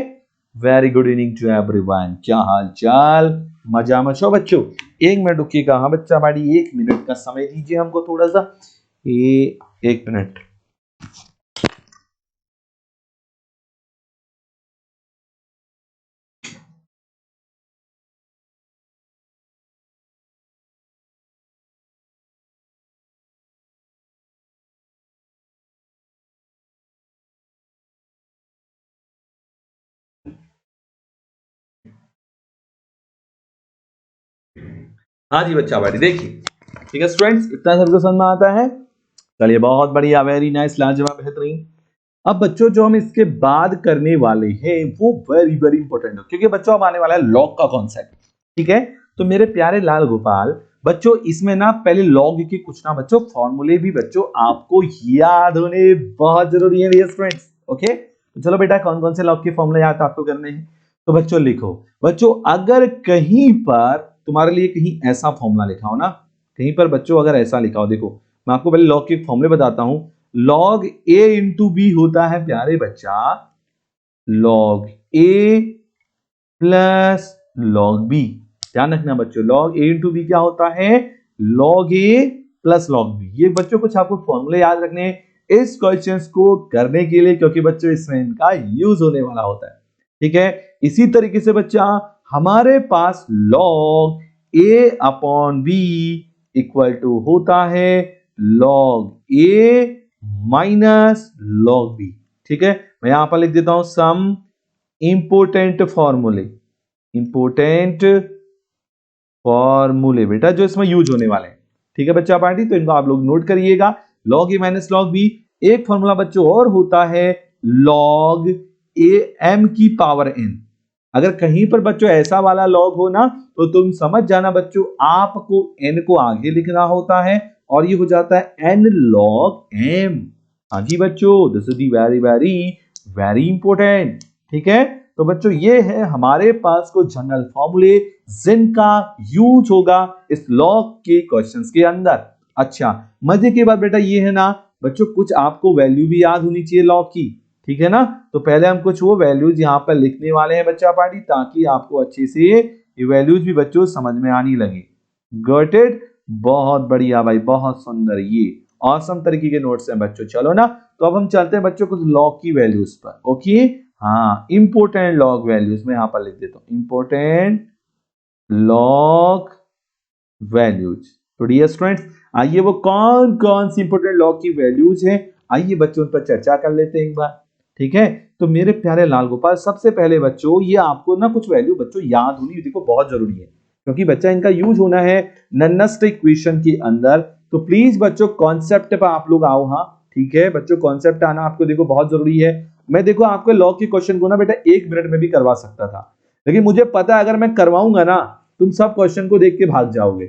very good evening to everyone. क्या हाल चाल, मजा मचो बच्चों। 1 मिनट रुकिएगा। हाँ बच्चा बाड़ी 1 मिनट का समय दीजिए हमको थोड़ा सा। 1 मिनट। हाँ जी बच्चा बाड़ी देखिए, ठीक है स्टूडेंट्स, इतना सबको समझ में आता है। चलिए बहुत बढ़िया, वेरी नाइस, लाजवाब, बेहतरीन। अब बच्चों जो हम इसके बाद करने वाले हैं वो वेरी वेरी इंपॉर्टेंट है, क्योंकि बच्चों अब आने वाला है लॉग का कॉन्सेप्ट। ठीक है, तो मेरे प्यारे लाल गोपाल बच्चों, इसमें ना पहले लॉग के कुछ ना बच्चों फॉर्मूले भी बच्चों आपको याद होने बहुत जरूरी है डियर फ्रेंड्स। ओके, तो चलो बेटा कौन कौन से लॉग के फॉर्मूले याद आपको करने हैं, तो बच्चों लिखो। बच्चों अगर कहीं पर तुम्हारे लिए कहीं ऐसा फॉर्मूला लिखा हो ना, कहीं पर बच्चों अगर ऐसा लिखा हो, देखो मैं आपको पहले लॉग के फॉर्मूले बताता हूं। लॉग ए इंटू बी होता है प्यारे बच्चा लॉग ए प्लस लॉग बी। ध्यान रखना बच्चों, लॉग ए इंटू बी क्या होता है, लॉग ए प्लस लॉग बी। ये बच्चों कुछ आपको फॉर्मूले याद रखने हैं इस क्वेश्चंस को करने के लिए, क्योंकि बच्चों इसमें इनका यूज होने वाला होता है। ठीक है, इसी तरीके से बच्चा हमारे पास log a upon B equal to होता है log a minus log b। ठीक है, मैं यहां पर लिख देता हूं सम इंपोर्टेंट फॉर्मूले, इंपोर्टेंट फॉर्मूले बेटा जो इसमें यूज होने वाले हैं। ठीक है बच्चा पार्टी, तो इनको आप लोग नोट करिएगा, log a minus log b। एक फॉर्मूला बच्चों और होता है log a m की पावर n। अगर कहीं पर बच्चों ऐसा वाला लॉग हो ना, तो तुम समझ जाना बच्चों आपको n को आगे लिखना होता है और ये हो जाता है n log m। हाँ जी बच्चों, this is the very very very important. ठीक है, तो बच्चों ये है हमारे पास को जनरल फॉर्मूले जिनका यूज होगा इस लॉग के क्वेश्चंस के अंदर। अच्छा, मजे की बात बेटा ये है ना बच्चों, कुछ आपको वैल्यू भी याद होनी चाहिए लॉग की। ठीक है ना, तो पहले हम कुछ वो वैल्यूज यहाँ पर लिखने वाले हैं बच्चा पार्टी, ताकि आपको अच्छे से ये वैल्यूज भी बच्चों समझ में आने लगे। गॉट इट, बहुत बढ़िया भाई, बहुत सुंदर, ये ऑसम तरीके के नोट्स हैं बच्चों। चलो ना, तो अब हम चलते हैं बच्चों कुछ लॉग की वैल्यूज पर। ओके, हाँ इंपोर्टेंट लॉग वैल्यूज में यहाँ पर लिख देता हूँ, इंपोर्टेंट लॉग वैल्यूज। तो डियर स्टूडेंट्स, आइए वो कौन कौन सी इंपोर्टेंट लॉग की वैल्यूज हैं, आइए बच्चों उन पर चर्चा कर लेते हैं एक बार। ठीक है, तो मेरे प्यारे लाल गोपाल सबसे पहले बच्चों ये आपको ना कुछ वैल्यू बच्चों याद होनी देखो बहुत जरूरी है, क्योंकि बच्चा इनका यूज होना है नन्नस्ट इक्वेशन के अंदर। तो प्लीज बच्चों कॉन्सेप्ट पर आप लोग आओ। हाँ ठीक है बच्चों, कॉन्सेप्ट आना आपको देखो बहुत जरूरी है। मैं देखो आपके लॉग के क्वेश्चन को ना बेटा 1 मिनट में भी करवा सकता था, लेकिन मुझे पता है अगर मैं करवाऊंगा ना तुम सब क्वेश्चन को देख के भाग जाओगे।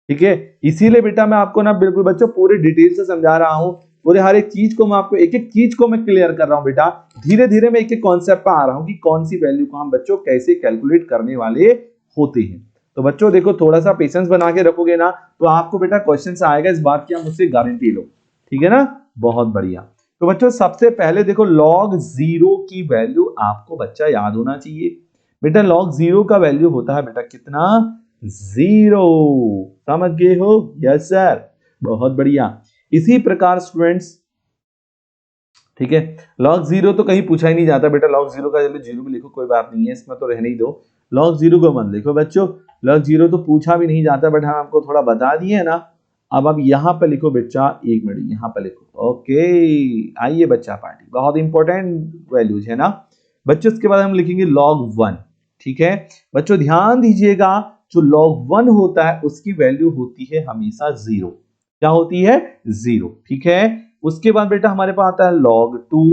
ठीक है, इसीलिए बेटा मैं आपको ना बिल्कुल बच्चों पूरे डिटेल से समझा रहा हूं, पूरे हर एक चीज को मैं आपको एक एक चीज को मैं क्लियर कर रहा हूं बेटा। धीरे धीरे मैं एक एक कॉन्सेप्ट पर आ रहा हूं कि कौन सी वैल्यू को हम बच्चों कैसे कैलकुलेट करने वाले होते हैं। तो बच्चों देखो थोड़ा सा पेशेंस बना के रखोगे ना तो आपको बेटा क्वेश्चन आएगा, इस बात की आप मुझसे गारंटी लो। ठीक है ना, बहुत बढ़िया। तो बच्चों सबसे पहले देखो log 0 की वैल्यू आपको बच्चा याद होना चाहिए। बेटा log 0 का वैल्यू होता है बेटा कितना, 0। समझ गए हो, यस सर, बहुत बढ़िया। इसी प्रकार स्टूडेंट्स, ठीक है, log 0 तो कहीं पूछा ही नहीं जाता बेटा, log 0 का चलो 0 भी लिखो कोई बात नहीं है, इसमें तो रहने ही दो। log 0 को मत लिखो बच्चों, log 0 तो पूछा भी नहीं जाता, बट हम आपको थोड़ा बता दिए ना। अब आप यहां पर लिखो बच्चा, 1 मिनट यहां पर लिखो। ओके, आइए बच्चा पार्टी, बहुत इंपॉर्टेंट वैल्यूज है ना बच्चों। इसके बाद हम लिखेंगे log 1। ठीक है बच्चों, ध्यान दीजिएगा, जो log 1 होता है उसकी वैल्यू होती है हमेशा 0। क्या होती है, 0। ठीक है, उसके बाद बेटा हमारे पास आता है log 2,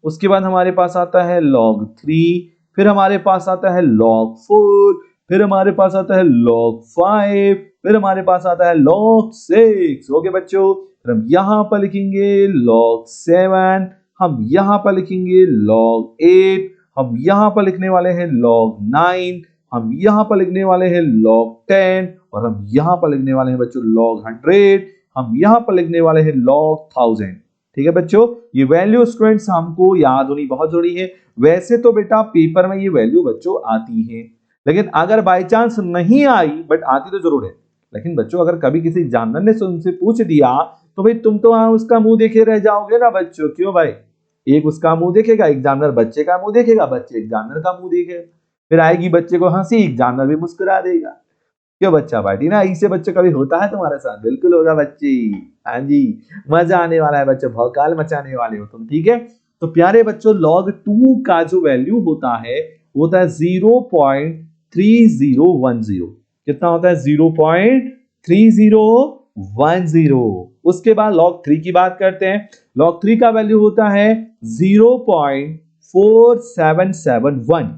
उसके बाद हमारे पास आता है log 3, फिर हमारे पास आता है log 4, फिर हमारे पास आता है log 5, फिर हमारे पास आता है log 6। ओके बच्चों, फिर हम यहां पर लिखेंगे log 7, हम यहां पर लिखेंगे log 8, हम यहां पर लिखने वाले हैं log 9, हम यहां पर लिखने वाले हैं log 10, और हम यहां पर लिखने वाले हैं बच्चों log 100, हम यहाँ पर लिखने वाले हैं log 1000। ठीक है बच्चों, ये वैल्यू स्टूडेंट्स हमको याद होनी बहुत जरूरी है। वैसे तो बेटा पेपर में ये वैल्यू बच्चों आती है, लेकिन अगर बाय चांस नहीं आई, बट आती तो जरूर है। लेकिन बच्चों अगर कभी किसी एग्जामिनर ने तुमसे पूछ दिया तो भाई तुम तो वहां उसका मुंह देखे रह जाओगे ना बच्चों। क्यों भाई, एक उसका मुंह देखेगा एग्जामिनर, बच्चे का मुंह देखेगा, बच्चे एग्जामिनर का मुंह देखेगा, फिर आएगी बच्चे को हंसी, एग्जामिनर भी मुस्कुरा देगा। क्यों बच्चा पार्टी ना, ऐसे बच्चे कभी होता है तुम्हारे साथ? बिल्कुल होगा बच्ची। हाँ जी, मजा आने वाला है बच्चों, भौकाल मचाने वाले हो तुम। ठीक है, तो प्यारे बच्चों log 2 का जो वैल्यू होता है वो होता है 0.3010। कितना होता है? 0.3010। उसके बाद log 3 की बात करते हैं। log 3 का वैल्यू होता है 0.4771।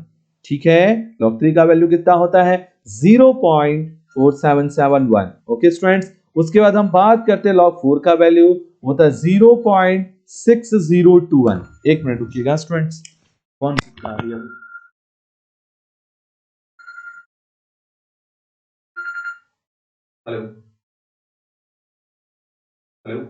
ठीक है, log 3 का वैल्यू कितना होता है? 0.4771। ओके स्टूडेंट्स, उसके बाद हम बात करते हैं log 4 का वैल्यू होता है 0.6021। एक मिनट रुकिएगा स्टूडेंट्स, कौन सा हेलो हेलो।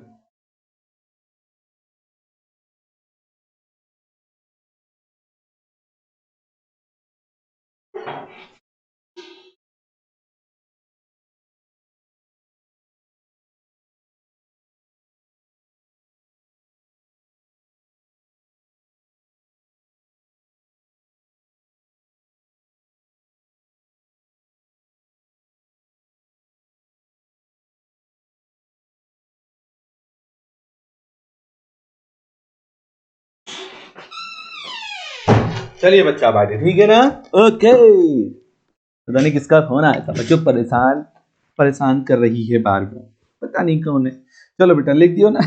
चलिए बच्चा बाटे, ठीक है ना? ओके, पता नहीं किसका फोन आया था बच्चों, परेशान परेशान कर रही है बार बार, पता नहीं कौन है। चलो बेटा लिख दियो ना।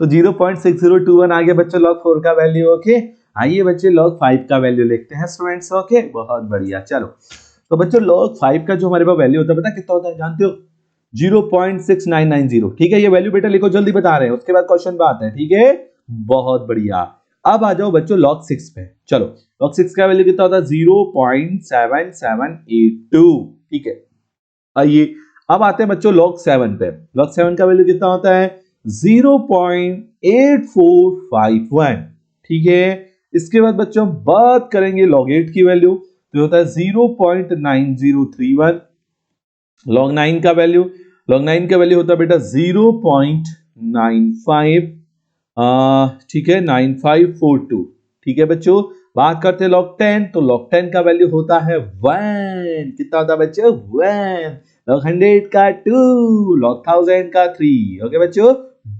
तो 0.6021 आ गया बच्चों log 4 का वैल्यू। ओके, आइए बच्चे log 5 का वैल्यू लिखते हैं स्टूडेंट्स। ओके, बहुत बढ़िया। चलो तो बच्चों log 5 का जो हमारे पास वैल्यू होता है, पता कितना होता है जानते हो? 0.6990। ठीक है, ये वैल्यू बेटा लिखो, जल्दी बता रहे हैं, उसके बाद क्वेश्चन पे आते हैं। ठीक है, बहुत बढ़िया। अब आ जाओ बच्चों log 6 पे। चलो log 6 का वैल्यू कितना होता है? 0.7782। ठीक है, आइए अब आते हैं बच्चों log 7 पे। log 7 का वैल्यू कितना होता है? 0.8451। ठीक है, इसके बाद बच्चों हम बात करेंगे log 8 की वैल्यू, तो होता है 0.9031। log 9 का वैल्यू, log 9 का वैल्यू होता है बेटा 0.95, ठीक है 9542। ठीक है बच्चों, बात करते हैं log 10, तो log 10 का वैल्यू होता है 1। कितना होता है बच्चों? 1। log 100 का 2, log 1000 का 3। ओके बच्चों,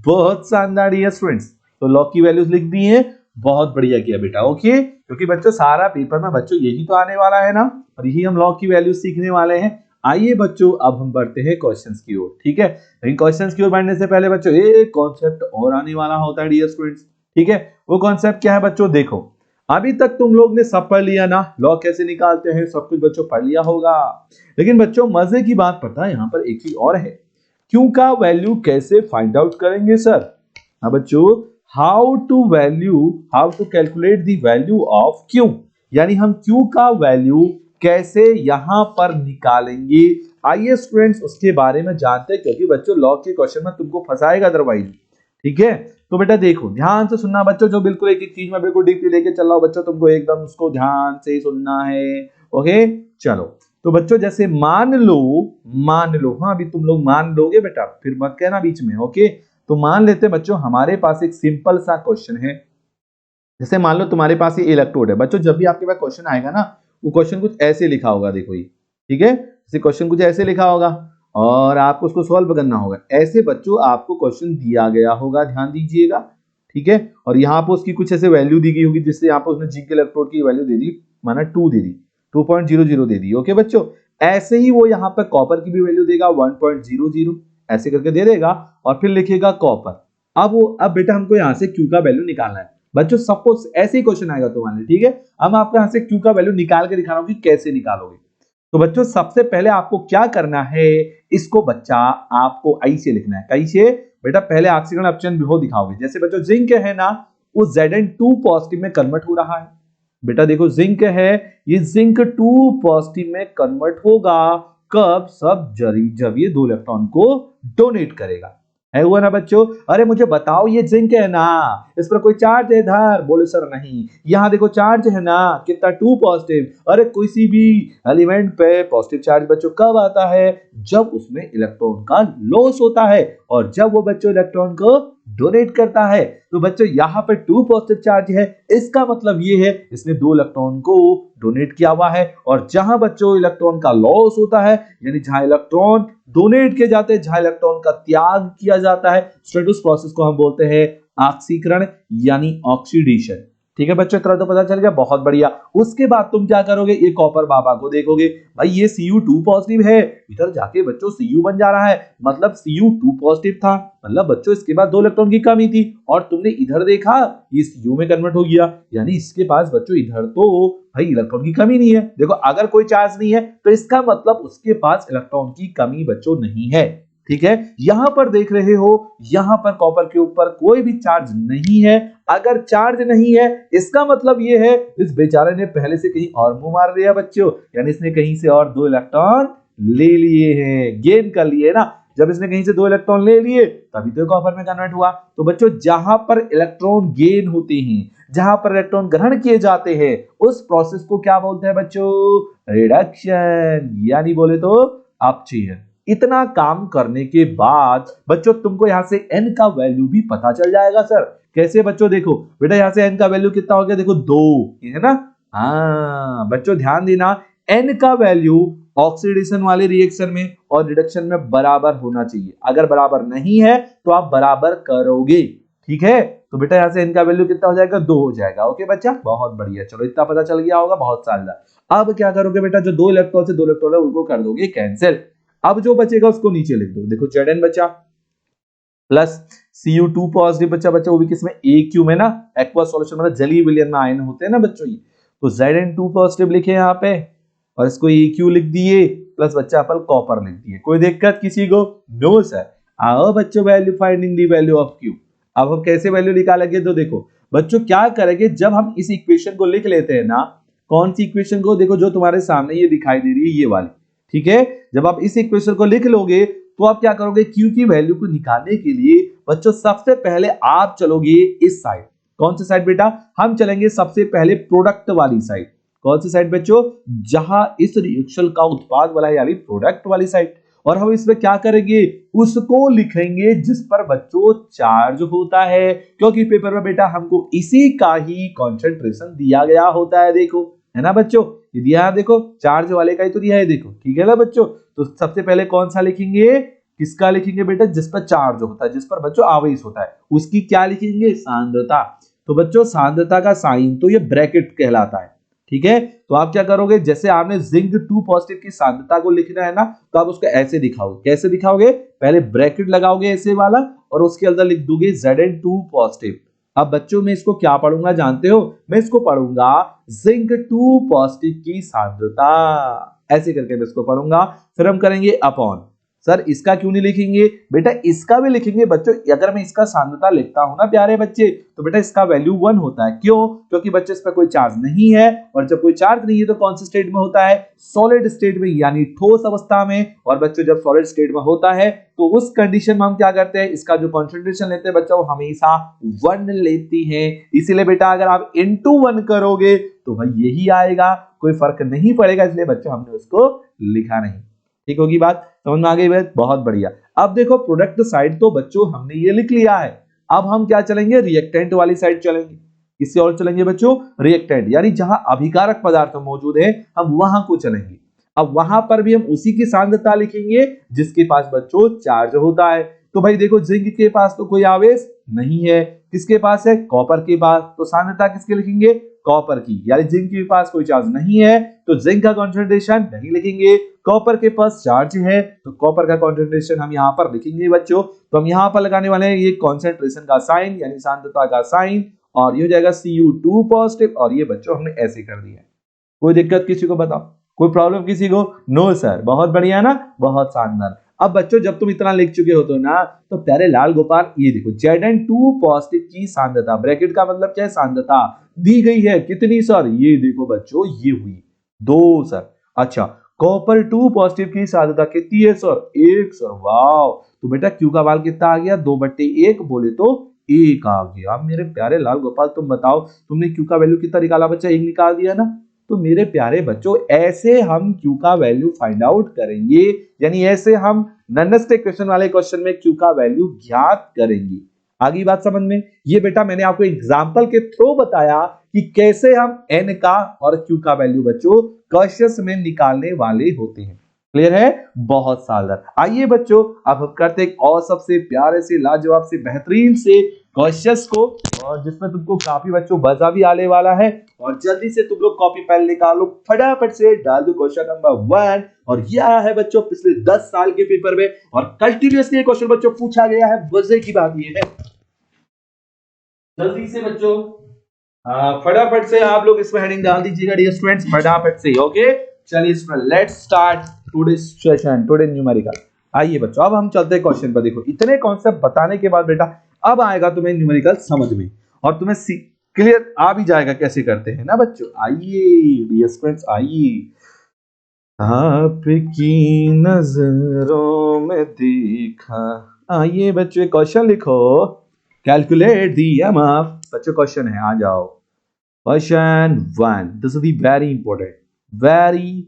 बहुत शानदार है स्टूडेंट्स। तो log की वैल्यूज लिख दी है, बहुत बढ़िया किया बेटा। ओके, क्योंकि बच्चों सारा पेपर में बच्चों यही तो आने वाला है ना, और यही हम log की वैल्यू सीखने वाले हैं। आइए बच्चों अब हम बढ़ते हैं क्वेश्चंस की ओर। ठीक है, लेकिन क्वेश्चंस की ओर बढ़ने से पहले बच्चों एक कॉन्सेप्ट और आने वाला होता है डियर स्टूडेंट्स। ठीक है, वो कॉन्सेप्ट क्या है बच्चों? देखो, अभी तक तुम लोग ने सब पढ़ लिया ना, लॉग कैसे निकालते हैं, सब कुछ बच्चों पढ़ लिया होगा। लेकिन बच्चों मजे की बात पता है, यहाँ पर एक चीज और है। क्यू का वैल्यू कैसे फाइंड आउट करेंगे सर? हाँ बच्चों, how to calculate the value of Q, यानी हम क्यू का वैल्यू कैसे यहां पर निकालेंगे। आइए स्टूडेंट्स उसके बारे में जानते हैं, क्योंकि बच्चों लॉग के क्वेश्चन में तुमको फंसाएगा अदरवाइज। ठीक है, तो बेटा देखो ध्यान से सुनना बच्चों, जो बिल्कुल एक एक चीज में बिल्कुल डीपली लेके चल रहा हूं बच्चों, तुमको एकदम उसको ध्यान से सुनना है। ओके चलो, तो बच्चों जैसे मान लो, हाँ अभी तुम लोग मान लोगे बेटा, फिर मत कहना बीच में। ओके, तो मान लेते हैं बच्चों हमारे पास एक सिंपल सा क्वेश्चन है। जैसे मान लो तुम्हारे पास ये इलेक्ट्रोड है बच्चों, जब भी आपके पास क्वेश्चन आएगा ना, वो क्वेश्चन कुछ ऐसे लिखा होगा, देखो ये। ठीक है, जैसे क्वेश्चन कुछ ऐसे लिखा होगा और आपको उसको सॉल्व करना होगा। ऐसे बच्चों आपको क्वेश्चन दिया गया होगा, ध्यान दीजिएगा। ठीक है, और यहाँ पे उसकी कुछ ऐसे वैल्यू दी गई होगी, जिससे यहाँ पे उसने जिंक इलेक्ट्रोड की वैल्यू दे दी, माना 2 दे दी, 2.00 दे दी। ओके बच्चों, ऐसे ही वो यहाँ पे कॉपर की भी वैल्यू देगा 1.00, ऐसे करके दे देगा और फिर लिखेगा कॉपर। अब बेटा हमको यहाँ से क्यू का वैल्यू निकालना है बच्चों। सपोज ऐसे ही क्वेश्चन आएगा तुम्हारे लिए। ठीक है, अब आपको यहाँ से क्यू का वैल्यू निकाल के दिखा रहा हूँ कि कैसे निकालोगे। तो बच्चों सबसे पहले आपको क्या करना है, इसको बच्चा आपको ऐसे लिखना है। कैसे बेटा? पहले ऑक्सीजन ऑप्शन भी हो दिखाओगे। जैसे बच्चों जिंक है ना, वो Zn2 पॉजिटिव में कन्वर्ट हो रहा है। बेटा देखो जिंक है, ये जिंक 2 पॉजिटिव में कन्वर्ट होगा। कब? सब जब ये 2 इलेक्ट्रॉन को डोनेट करेगा। है हुआ ना बच्चों? अरे मुझे बताओ ये जिंक है ना, इस पर कोई चार्ज है इधर? बोले सर नहीं। यहाँ देखो चार्ज है ना, कितना 2 पॉजिटिव। अरे किसी भी एलिमेंट पे पॉजिटिव चार्ज बच्चों कब आता है? जब उसमें इलेक्ट्रॉन का लॉस होता है और जब वो बच्चों इलेक्ट्रॉन को डोनेट करता है। तो बच्चों यहाँ पे 2 पॉजिटिव चार्ज है, इसका मतलब ये है इसने 2 इलेक्ट्रॉन को डोनेट किया हुआ है। और जहां बच्चों इलेक्ट्रॉन का लॉस होता है, यानी जहां इलेक्ट्रॉन डोनेट किए जाते हैं, जहां इलेक्ट्रॉन का त्याग किया जाता है, स्टूडेंट उस प्रोसेस को हम बोलते हैं ऑक्सीकरण यानी ऑक्सीडेशन। ठीक है बच्चों, इतना तो पता चल गया, बहुत बढ़िया। उसके बाद तुम क्या करोगे? ये कॉपर बाबा को देखोगे, भाई ये Cu2 पॉजिटिव है, इधर जाके बच्चों Cu बन जा रहा है, मतलब Cu2 पॉजिटिव था, मतलब बच्चों इसके बाद 2 इलेक्ट्रॉन की कमी थी और तुमने इधर देखा ये Cu में कन्वर्ट हो गया, यानी इसके पास बच्चों इधर तो भाई इलेक्ट्रॉन की कमी नहीं है। देखो अगर कोई चार्ज नहीं है तो इसका मतलब उसके पास इलेक्ट्रॉन की कमी बच्चों नहीं है। ठीक है, यहां पर देख रहे हो, यहां पर कॉपर के ऊपर कोई भी चार्ज नहीं है। अगर चार्ज नहीं है इसका मतलब ये है इस बेचारे ने पहले से कहीं और मुंह मार दिया बच्चों, यानी इसने कहीं से और 2 इलेक्ट्रॉन ले लिए हैं, गेन कर लिए ना। जब इसने कहीं से 2 इलेक्ट्रॉन ले लिए तभी तो कॉपर में कन्वर्ट हुआ। तो बच्चों जहां पर इलेक्ट्रॉन गेन होते हैं, जहां पर इलेक्ट्रॉन ग्रहण किए जाते हैं, उस प्रोसेस को क्या बोलते हैं बच्चों? रिडक्शन, यानी बोले तो अपचयन। इतना काम करने के बाद बच्चों तुमको यहां से n का वैल्यू भी पता चल जाएगा। सर कैसे बच्चों? देखो बेटा यहां से n का वैल्यू कितना हो गया, देखो 2, है ना। हाँ बच्चों ध्यान देना, n का वैल्यू ऑक्सीडेशन वाले रिएक्शन में और रिडक्शन में बराबर होना चाहिए। अगर बराबर नहीं है तो आप बराबर करोगे। ठीक है, तो बेटा यहां से n का वैल्यू कितना हो जाएगा? 2 हो जाएगा। ओके बच्चा, बहुत बढ़िया, चलो इतना पता चल गया होगा, बहुत शानदार। अब क्या करोगे बेटा? जो 2 इलेक्ट्रॉन से 2 इलेक्ट्रॉन है उनको कर दोगे कैंसिल। अब जो बचेगा उसको नीचे लिख दो, देखो Zn बचा प्लस Cu2 पॉजिटिव बचा, वो भी किसमें? AQ में ना, एक्वा सॉल्यूशन मतलब जलीय विलयन में आयन होते हैं ना बच्चों ये। तो Zn2 पॉजिटिव लिखे यहाँ पे और इसको AQ लिख दिए, प्लस बच्चा अपन कॉपर लिख दिए। कोई दिक्कत किसी को? No sir. आओ बच्चों, value finding the value of Q। अब हम कैसे वैल्यू निकालेंगे? तो देखो बच्चों क्या करेंगे, जब हम इस इक्वेशन को लिख लेते हैं ना, कौन सी इक्वेशन को? देखो जो तुम्हारे सामने ये दिखाई दे रही है, ये वाली। ठीक है, जब आप इस इक्वेशन को लिख लोगे तो आप क्या करोगे? Q की वैल्यू को निकालने के लिए बच्चों सबसे पहले आप चलोगे इस साइड। कौन सी साइड बेटा? हम चलेंगे सबसे पहले प्रोडक्ट वाली साइड। कौन सी साइड बच्चों? जहां इस रिएक्शन का उत्पाद वाला है, यानी प्रोडक्ट वाली साइड। और हम इसमें क्या करेंगे? उसको लिखेंगे जिस पर बच्चों चार्ज होता है, क्योंकि पेपर में बेटा हमको इसी का ही कॉन्सेंट्रेशन दिया गया होता है। देखो है ना बच्चों, ये दिया है, देखो चार्ज वाले का ही तो दिया है, देखो। ठीक है ना बच्चों, तो सबसे पहले कौन सा लिखेंगे? किसका लिखेंगे बेटा? जिस पर चार्ज होता है, जिस पर बच्चों आवेश होता है, उसकी क्या लिखेंगे? सांद्रता। तो बच्चों सांद्रता का साइन तो ये ब्रैकेट कहलाता है। ठीक है, तो आप क्या करोगे? जैसे आपने जिंक 2 पॉजिटिव की सांद्रता को लिखना है ना, तो आप उसको ऐसे दिखाओगे। कैसे दिखाओगे? पहले ब्रैकेट लगाओगे ऐसे वाला और उसके अंदर लिख दोगे Zn2 पॉजिटिव। अब बच्चों मैं इसको क्या पढ़ूंगा जानते हो? मैं इसको पढ़ूंगा जिंक 2 पॉजिटिव की सांद्रता, ऐसे करके मैं इसको पढ़ूंगा। फिर हम करेंगे अपॉन। सर इसका क्यों नहीं लिखेंगे? बेटा इसका भी लिखेंगे बच्चों। अगर मैं इसका सांद्रता लिखता हूं ना प्यारे बच्चे, तो बेटा इसका वैल्यू 1 होता है। क्यों? क्योंकि बच्चे इस पर कोई चार्ज नहीं है, और जब कोई चार्ज नहीं है तो कौन से स्टेट में होता है? सॉलिड स्टेट में, यानी ठोस अवस्था में। और बच्चों जब सॉलिड स्टेट में होता है तो उस कंडीशन में हम क्या करते हैं? इसका जो कॉन्सेंट्रेशन लेते हैं बच्चों, हमेशा 1 लेती है। इसीलिए बेटा अगर आप into 1 करोगे तो भाई यही आएगा, कोई फर्क नहीं पड़ेगा। इसलिए बच्चों हमने उसको लिखा नहीं। ठीक होगी बात? समझ में आ गई बात? बहुत बढ़िया। अब देखो प्रोडक्ट साइड तो बच्चों हमने ये लिख लिया है। अब हम क्या चलेंगे? रिएक्टेंट वाली साइड चलेंगे। किससे और चलेंगे बच्चों? रिएक्टेंट, यानी जहां अभिकारक पदार्थ मौजूद है हम वहां को चलेंगे। अब वहां पर भी हम उसी की सांद्रता लिखेंगे जिसके पास बच्चों चार्ज होता है। तो भाई देखो जिंक के पास तो कोई आवेश नहीं है, किसके पास है? कॉपर के पास। तो सांद्रता किसके लिखेंगे? कॉपर की, यानी जिंक के पास कोई चार्ज नहीं है तो जिंक का कॉन्सेंट्रेशन नहीं लिखेंगे। कॉपर के पास चार्ज है तो कॉपर का कॉन्सेंट्रेशन हम यहाँ पर लिखेंगे बच्चों। तो हम यहाँ पर लगाने वाले हैं ये कॉन्सेंट्रेशन का साइन, यानी सांद्रता का साइन, और ये हो जाएगा Cu2 पॉजिटिव। और ये बच्चों हमने ऐसे कर दिया। कोई दिक्कत किसी को? बताओ, कोई प्रॉब्लम किसी को? No sir. बहुत बढ़िया ना, बहुत शानदार। अब बच्चों जब तुम इतना लिख चुके हो तो ना, तो प्यारे लाल गोपाल ये देखो Zn2 पॉजिटिव की सांद्रता, ब्रैकेट का मतलब क्या है? सांद्रता दी गई है। कितनी सर? ये देखो बच्चों ये हुई 2 सर। अच्छा, कॉपर 2 पॉजिटिव की साध्यता कितनी है सर? 1 सर। वाओ, तो बेटा क्यू का मान कितना आ गया? 2/1 बोले तो 1 आ गया। मेरे प्यारे लाल गोपाल तुम बताओ, तुमने क्यू का वैल्यू कितना निकाला बच्चा? 1 निकाल दिया ना। तो मेरे प्यारे बच्चों ऐसे हम क्यू का वैल्यू फाइंड आउट करेंगे, यानी ऐसे हम नन्नस्टे क्वेश्चन वाले क्वेश्चन में क्यू का वैल्यू ज्ञात करेंगे। आगे बात समझ में? ये बेटा मैंने आपको एग्जांपल के थ्रू बताया कि कैसे हम n का और q का वैल्यू बच्चों क्वेश्चंस में निकालने वाले होते हैं। क्लियर है? बहुत शानदार। आइए बच्चों अब हम करते एक और सबसे प्यारे से लाजवाब से बेहतरीन से क्वेश्चंस को, और जिसमें तुमको काफी बच्चों मजा भी आने वाला है। और जल्दी से तुम लोग कॉपी पेन निकालो, फटाफट से डाल दो क्वेश्चन नंबर 1। और यह आया है बच्चों पिछले 10 साल के पेपर में, और कंटिन्यूअसली क्वेश्चन बच्चों पूछा गया है। मजे की बात यह है, जल्दी से बच्चों फटाफट से आप लोग इसमें हेडिंग डाल दीजिएगा डियर स्टूडेंट्स, फटाफट से। ओके, चलिए इसमें let's start today session, today numerical. आइए बच्चों अब हम चलते हैं क्वेश्चन पर। देखो इतने कॉन्सेप्ट बताने के बाद बेटा अब आएगा तुम्हें न्यूमेरिकल समझ में, और तुम्हें क्लियर आ भी जाएगा कैसे करते हैं ना बच्चों। आइए डियर स्टूडेंट्स आइए, आपकी नजरों में देखा। आइए बच्चों क्वेश्चन लिखो, कैलकुलेट दी एमएफ। बच्चों क्वेश्चन है, आ जाओ। Question 1, this is very important, very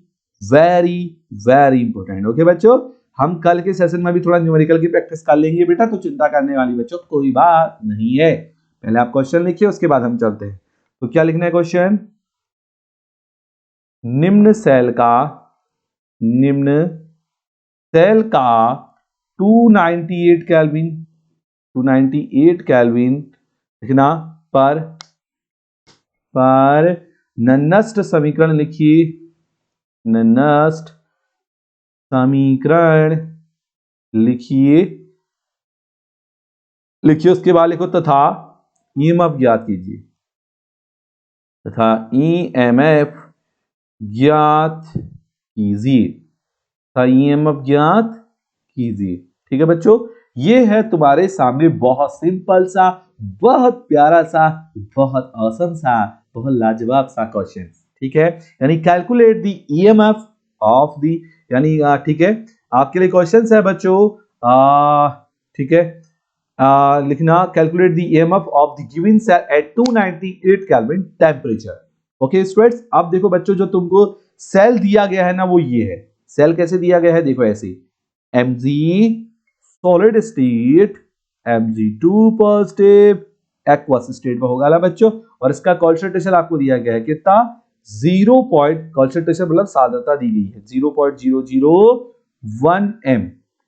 important. Okay बच्चों, हम कल के सेशन में भी थोड़ा न्यूमेरिकल की प्रैक्टिस कर लेंगे बेटा, तो चिंता करने वाली बच्चों कोई बात नहीं है। पहले आप क्वेश्चन लिखिए, उसके बाद हम चलते हैं। तो क्या लिखना है क्वेश्चन? निम्न सेल का 298 केल्विन, 298 केल्विन लिखना पर नन्नस्ट समीकरण लिखिए, नन्नस्ट समीकरण लिखिए, उसके बाद लिखो तथा ईएमएफ ज्ञात कीजिए, तथा ईएमएफ ज्ञात कीजिए, तथा ईएमएफ ज्ञात कीजिए। ठीक है बच्चों, ये है तुम्हारे सामने बहुत सिंपल सा, बहुत प्यारा सा, बहुत औसम सा, बहुत लाजवाब सा क्वेश्चन। ठीक है, यानी calculate the EMF of the, यानी ठीक है आपके लिए क्वेश्चन है बच्चों। ठीक है, लिखना calculate the EMF of the given cell at 298 kelvin temperature. Okay students, अब देखो बच्चों जो तुमको सेल दिया गया है ना वो ये है। सेल कैसे दिया गया है? देखो ऐसे, Mg solid state, Mg2 positive, aqueous state में होगा ना बच्चों। और इसका कॉन्सेंट्रेशन आपको दिया गया है कितना? 0 पॉइंट, कॉन्सेंट्रेशन मतलब सांद्रता दी गई है 0.001 m।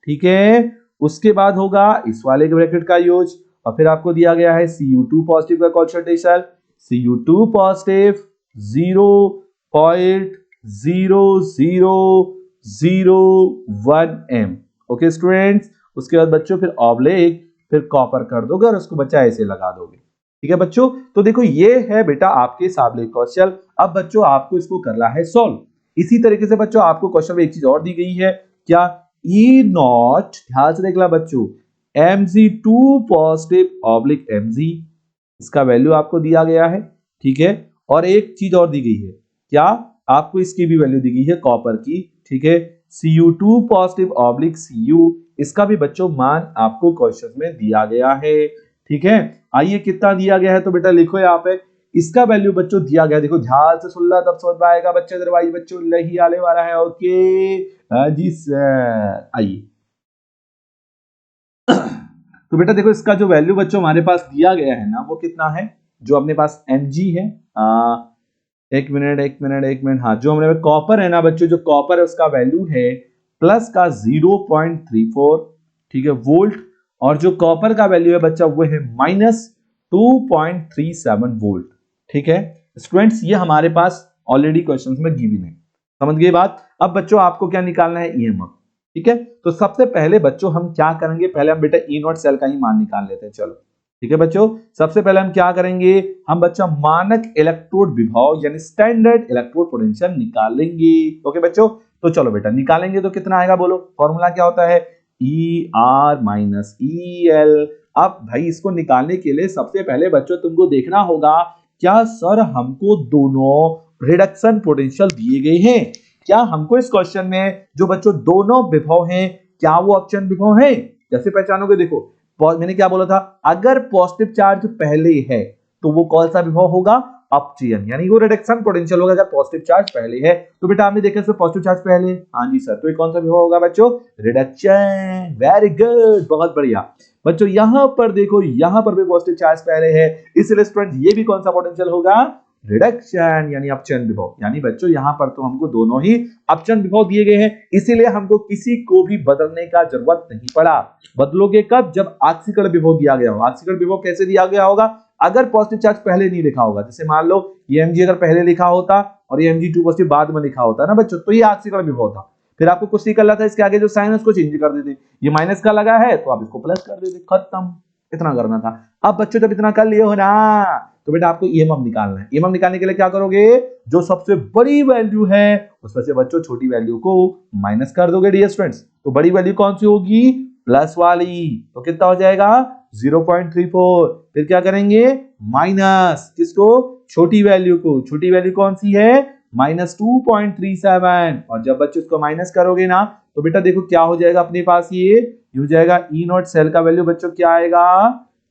ठीक है, उसके बाद होगा इस वाले ब्रैकेट का यूज, और फिर आपको दिया गया है Cu2 पॉजिटिव का concentration, Cu2 positive 0.0001 m। Okay students, उसके बाद बच्चों फिर ऑब्लिक, फिर कॉपर कर दोगे और उसको बच्चा ऐसे लगा दोगे। ठीक है बच्चों, तो देखो ये है बेटा आपके सामने क्वेश्चन। अब बच्चों आपको इसको करना है सॉल्व। इसी तरीके से बच्चों आपको क्वेश्चन में एक चीज और दी गई है, क्या? ई नॉट, ध्यान से देखना बच्चों, Mg2 पॉजिटिव ऑब्लिक Mg, इसका वैल्यू आपको दिया गया है। ठीक है, और एक चीज और दी गई है, क्या? आपको इसकी भी वैल्यू दी गई है कॉपर की। ठीक है, Cu2 पॉजिटिव ऑब्लिक Cu, इसका भी बच्चों मान आपको क्वेश्चन में दिया गया है। ठीक है, आइए कितना दिया गया है तो बेटा लिखो यहाँ पे, इसका वैल्यू बच्चों दिया गया, देखो ध्यान से सुन ला तब समझ में आएगा बच्चे, अदरवाइज बच्चों नहीं आने वाला है। ओके जी सर, आइए तो बेटा देखो इसका जो वैल्यू बच्चों हमारे पास दिया गया है ना वो कितना है, जो अपने पास Mg है। एक मिनट, हाँ जो हमारे कॉपर है ना बच्चों, जो कॉपर है उसका वैल्यू है प्लस का 0.34, ठीक है वोल्ट, और जो कॉपर का वैल्यू है बच्चा वो है माइनस 2.37 वोल्ट। ठीक है स्टूडेंट्स, ये हमारे पास ऑलरेडी क्वेश्चंस में गिवन है, समझ गए बात। अब बच्चों आपको क्या निकालना है? ईएमएफ। ठीक है, तो सबसे पहले बच्चों हम क्या करेंगे, पहले हम बेटा ई नॉट सेल का ही मान निकाल लेते हैं। चलो ठीक है बच्चों, सबसे पहले हम क्या करेंगे, हम बच्चा मानक इलेक्ट्रोड विभव यानी स्टैंडर्ड इलेक्ट्रोड पोटेंशियल निकालेंगे। ओके बच्चों, तो चलो बेटा निकालेंगे तो कितना आएगा बोलो, फॉर्मूला क्या होता है? ई आर माइनस ई एल। अब भाई इसको निकालने के लिए सबसे पहले बच्चों तुमको देखना होगा, क्या सर हमको दोनों रिडक्शन पोटेंशियल दिए गए हैं? क्या हमको इस क्वेश्चन में जो बच्चों दोनों विभव हैं क्या वो अपचयन विभव हैं? जैसे पहचानोगे, देखो मैंने क्या बोला था, अगर पॉजिटिव चार्ज पहले है तो वो कौन सा विभव होगा? अपचयन, यानी वो रिडक्शन पोटेंशियल होगा अगर पॉजिटिव चार्ज पहले है। तो बेटा आपने देखा इसमें पॉजिटिव चार्ज पहले, हाँ जी सर, तो ये कौन सा विभव होगा बच्चों? रिडक्शन। वेरी गुड, बहुत बढ़िया बच्चों। यहां पर देखो, यहां पर भी पॉजिटिव चार्ज पहले है, इसलिए स्टूडेंट ये भी कौन सा पोटेंशियल होगा? रिडक्शन, यानी अपचयन विभव। यानी बच्चों यहां पर तो हमको दोनों ही अपचयन विभव दिए गए हैं, इसीलिए हमको किसी को भी बदलने का जरूरत नहीं पड़ा। बदलोगे कब? जब आक्सीकरण विभव दिया गया हो। आक्सीकरण विभव कैसे दिया गया होगा? अगर पॉजिटिव चार्ज पहले नहीं लिखा होगा, जैसे मान लो ये Mg अगर पहले लिखा होता और ये Mg2 पॉजिटिव बाद में लिखा होता ना बच्चों, तो ये आक्सीकरण विभव था। फिर आपको कुछ नहीं करना था, इसके आगे जो साइन है उसको चेंज कर देते, ये माइनस का लगा है तो आप इसको प्लस कर देते, खत्म, इतना करना था। अब बच्चों जब इतना कर लिए हो ना, तो बेटा आपको ईएमएफ निकालना है। ईएमएफ निकालने के लिए क्या करोगे? जो सबसे बड़ी वैल्यू है उसमें से बच्चों छोटी वैल्यू को माइनस कर दोगे डियर स्टूडेंट्स। तो बड़ी वैल्यू कौन सी होगी? प्लस वाली, तो कितना हो जाएगा? 0.34। फिर क्या करेंगे? माइनस किसको? छोटी वैल्यू को। छोटी वैल्यू कौन सी है? -2.37। और जब बच्चों इसको माइनस करोगे ना, तो बेटा देखो क्या हो जाएगा अपने पास, ये हो जाएगा ई नॉट सेल का वैल्यू बच्चों क्या आएगा?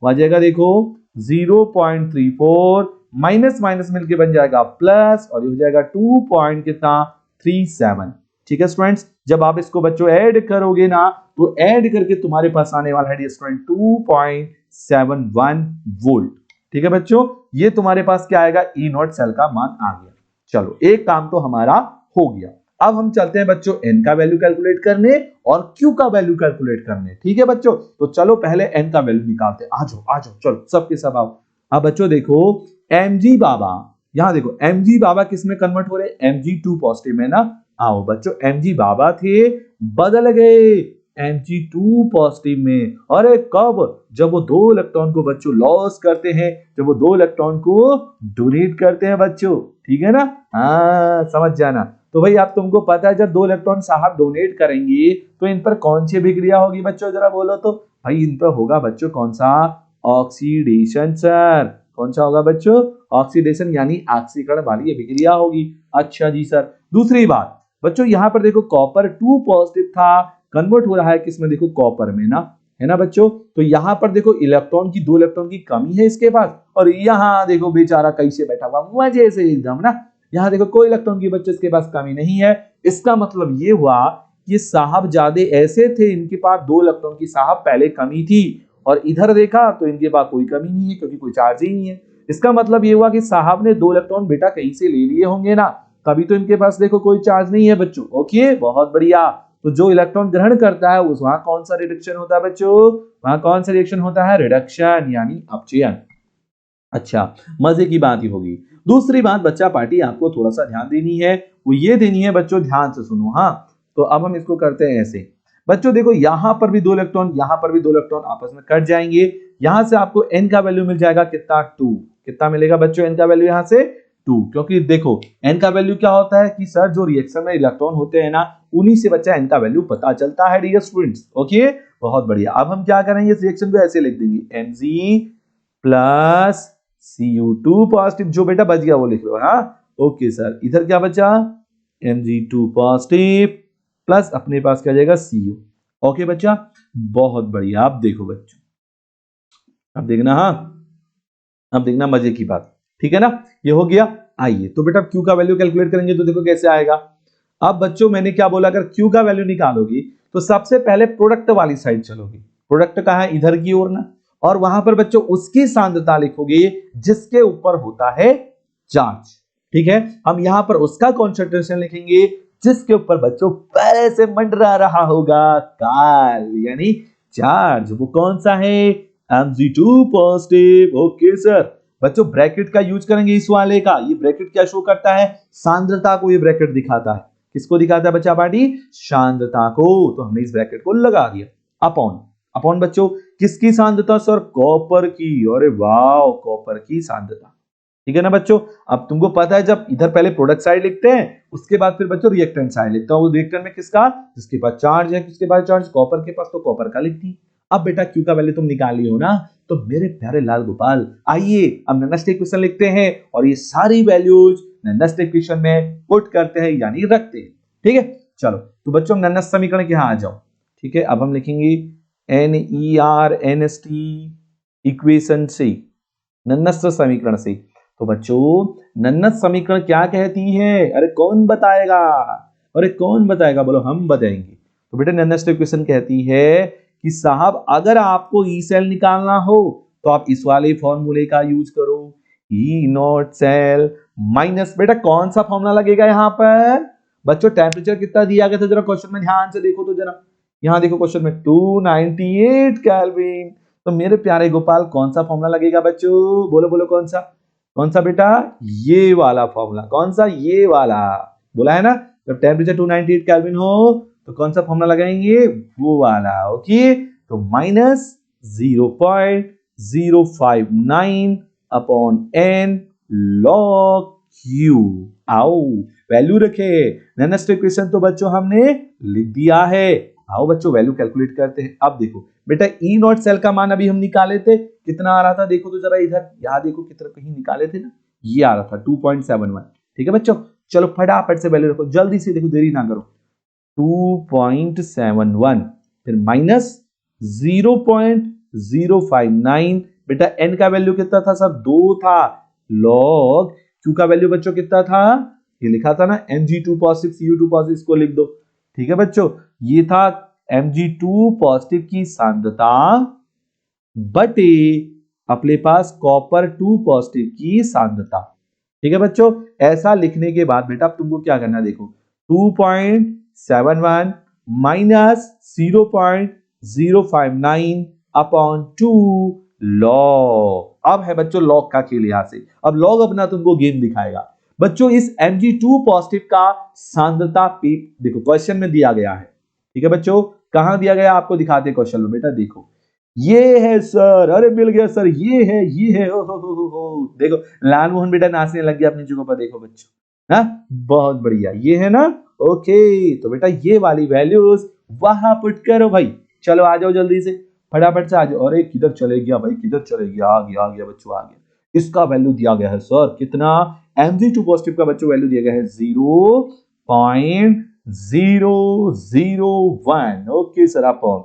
आ जाएगा देखो 0.34 माइनस माइनस मिलके बन जाएगा प्लस, और ये हो जाएगा 2.37। ठीक है स्टूडेंट्स, जब आप इसको बच्चों ऐड करोगे ना, तो ऐड करके तुम्हारे पास आने वाला है स्टूडेंट 2.71 वोल्ट। ठीक है बच्चों, ये तुम्हारे पास क्या आएगा? ई नॉट सेल का मान आ गया। चलो एक काम तो हमारा हो गया। अब हम चलते हैं बच्चों n का वैल्यू कैलकुलेट करने और q का वैल्यू कैलकुलेट करने। ठीक है बच्चों, तो चलो पहले n का वैल्यू निकालते हैं। आ जाओ चलो सबके सब आओ। अब बच्चों देखो mg बाबा, यहां देखो mg बाबा किस में कन्वर्ट हो रहे? Mg2 पॉजिटिव में ना। आओ बच्चों, mg बाबा थे बदल गए Mg2 पॉजिटिव में। अरे कब? जब वो 2 इलेक्ट्रॉन को बच्चों लॉस करते हैं, जब वो 2 इलेक्ट्रॉन को डोनेट करते हैं बच्चों। ठीक है ना? हाँ समझ जाना। तो भाई आप तुमको पता है जब 2 इलेक्ट्रॉन साहब डोनेट करेंगे तो इन पर कौन सी अभिक्रिया होगी बच्चों? जरा बोलो तो। भाई इन पर होगा बच्चों कौन सा? Oxidation sir. कौन सा होगा बच्चों? ऑक्सीडेशन, यानी ऑक्सीकरण वाली अभिक्रिया होगी। अच्छा जी सर। दूसरी बात बच्चों, यहाँ पर देखो कॉपर 2 पॉजिटिव था, कन्वर्ट हो रहा है किसमें? देखो कॉपर में ना, है ना बच्चों। तो यहाँ पर देखो इलेक्ट्रॉन की 2 इलेक्ट्रॉन की कमी है इसके पास, और यहाँ देखो बेचारा कैसे बैठा हुआ मजे से एकदम ना। यहाँ देखो कोई इलेक्ट्रॉन की बच्चों इसके पास कमी नहीं है। इसका मतलब ये हुआ कि साहब ज्यादा ऐसे थे, इनके पास 2 इलेक्ट्रॉन की साहब पहले कमी थी, और इधर देखा तो इनके पास कोई कमी नहीं है क्योंकि कोई चार्ज ही नहीं है। इसका मतलब ये हुआ कि साहब ने 2 इलेक्ट्रॉन बेटा कहीं से ले लिए होंगे ना, तभी तो इनके पास देखो कोई चार्ज नहीं है बच्चों। ओके, बहुत बढ़िया। तो जो इलेक्ट्रॉन ग्रहण करता है उस वहां कौन सा रिडक्शन होता है बच्चों? वहां कौन सा रिएक्शन होता है? रिडक्शन, यानी अपचयन। अच्छा, मजे की बात ही होगी। दूसरी बात बच्चा पार्टी आपको थोड़ा सा ध्यान देनी है, वो ये देनी है बच्चों, ध्यान से सुनो। हाँ, तो अब हम इसको करते हैं ऐसे। बच्चों देखो यहां पर भी 2 इलेक्ट्रॉन, यहां पर भी 2 इलेक्ट्रॉन आपस में कट जाएंगे। यहां से आपको n का वैल्यू मिल जाएगा कितना? 2। कितना मिलेगा बच्चों n का वैल्यू? यहां से 2, क्योंकि देखो n का वैल्यू क्या होता है कि सर जो रिएक्शन में इलेक्ट्रॉन होते हैं ना, उन्हीं से बच्चा n का वैल्यू पता चलता है डियर स्टूडेंट्स। ओके, बहुत बढ़िया। अब हम क्या करेंगे? इस रिएक्शन को ऐसे लिख देंगे, Mg प्लस Cu2 पॉजिटिव, जो बेटा बच गया वो लिख लो। हाँ ओके सर, इधर क्या बचा? Mg2 पॉजिटिव प्लस अपने पास क्या जाएगा? Cu। ओके बच्चा, बहुत बढ़िया। आप देखो बच्चों, अब देखना, हाँ अब देखना मजे की बात। ठीक है ना, ये हो गया। आइए तो बेटा Q का वैल्यू कैलकुलेट करेंगे, तो देखो कैसे आएगा। अब बच्चों मैंने क्या बोला, अगर Q का वैल्यू निकालोगी तो सबसे पहले प्रोडक्ट वाली साइड चलोगी। प्रोडक्ट कहाँ है? इधर की ओर ना। और वहां पर बच्चों उसकी सांद्रता लिखोगे जिसके ऊपर होता है चार्ज। ठीक है, हम यहां पर उसका कॉन्सेंट्रेशन लिखेंगे जिसके ऊपर बच्चों पहले से मंडरा रहा होगा काल, यानी चार्ज। वो कौन सा है? Mg2 positive. Okay sir. बच्चों ब्रैकेट का यूज करेंगे इस वाले का। ये ब्रैकेट क्या शो करता है? सांद्रता को ये ब्रैकेट दिखाता है। किसको दिखाता है बच्चा पार्टी? सांद्रता को। तो हमने इस ब्रैकेट को लगा दिया। अपॉन अपॉन बच्चों किसकी सांद्रता? सर कॉपर की। अरे वाह, कॉपर की सांद्रता। ठीक है ना बच्चों। अब तुमको पता है जब इधर पहले प्रोडक्ट साइड लिखते हैं, उसके बाद फिर बच्चों रिएक्टेंट साइड लिखते हैं। वो रिएक्टेंट में किसका? जिसके पास चार्ज है। किसके पास चार्ज? कॉपर के पास, तो कॉपर का लिखती। अब बेटा Q का वैल्यू तुम निकाली हो ना, तो मेरे प्यारे लाल गोपाल आइए अब नेक्स्ट इक्वेशन लिखते हैं और ये सारी वैल्यूज नेक्स्ट इक्वेशन में पुट करते हैं, यानी रखते हैं। ठीक है, चलो तो बच्चों नन्नस समीकरण के यहाँ आ जाओ। ठीक है, अब हम लिखेंगे NERNST इक्वेशन से, नन्नस समीकरण से। तो बच्चों नन्नस समीकरण क्या कहती है? अरे कौन बताएगा? अरे कौन बताएगा? बोलो, हम बताएंगे। तो बेटा नन्नस इक्वेशन कहती है कि साहब अगर आपको ई सेल निकालना हो तो आप इस वाले फॉर्मूले का यूज करो, ई नॉट सेल माइनस, बेटा कौन सा फॉर्मूला लगेगा यहाँ पर? बच्चों टेम्परेचर कितना दिया गया था जरा क्वेश्चन में ध्यान से देखो तो जरा, यहाँ देखो क्वेश्चन में 298 केल्विन। तो मेरे प्यारे गोपाल कौन सा फॉर्मूला लगेगा बच्चों? बोलो बोलो कौन सा? कौन सा बेटा? ये वाला फॉर्मूला। कौन सा? ये वाला। बोला है ना, जब टेम्परेचर 298 केल्विन हो तो कौन सा फॉर्मूला लगाएंगे? वो वाला। ओके, तो minus 0.059 upon n log Q। आओ वैल्यू रखे, नन्नस इक्वेशन तो बच्चों हमने लिख दिया है। आओ बच्चों वैल्यू कैलकुलेट करते हैं। अब देखो बेटा ई नॉट सेल का मान अभी हम निकाले थे, कितना आ रहा था देखो तो जरा इधर, यहाँ देखो कितना कहीं निकाले थे ना, ये आ रहा था 2.71। ठीक है बच्चों, चलो फटाफट से वैल्यू रखो जल्दी से, देखो देरी ना करो। 2.71 फिर माइनस 0.059, बेटा n का वैल्यू कितना था सर? 2 था। लॉग Q का वैल्यू बच्चों कितना था? ये लिखा था ना Mg2 पॉजिटिव Cu2 पॉजिटिव, इसको लिख दो। ठीक है बच्चों, ये था Mg2 पॉजिटिव की सांद्रता बटे अपने पास कॉपर 2 पॉजिटिव की सांद्रता। ठीक है बच्चों, ऐसा लिखने के बाद बेटा तुमको क्या करना है देखो, 2.71 माइनस 0.059 अपॉन 2 लॉग। अब है बच्चों लॉग का खेल यहां से, अब लॉग अपना तुमको गेम दिखाएगा। बच्चों इस Mg2 पॉजिटिव का सांद्रता पे देखो क्वेश्चन में दिया गया है। ठीक है बच्चों, कहां दिया गया आपको दिखाते क्वेश्चन में, बेटा देखो ये है सर, अरे मिल गया सर, ये है हो। देखो लाल मोहन बेटा नाचने लग गया अपनी जगह पर, देखो बच्चों, हाँ बहुत बढ़िया, ये है ना। ओके, तो बेटा ये वाली वैल्यूज वहां पुट करो भाई। चलो आ जाओ जल्दी से, फटाफट से आ जाओ। अरे किधर चले गया भाई, किधर चले गया? आ गया बच्चों, आ गया। इसका वैल्यू दिया गया है सर कितना? Mg2 पॉजिटिव का बच्चों वैल्यू दिया गया है 0.001। ओके सर, अपॉन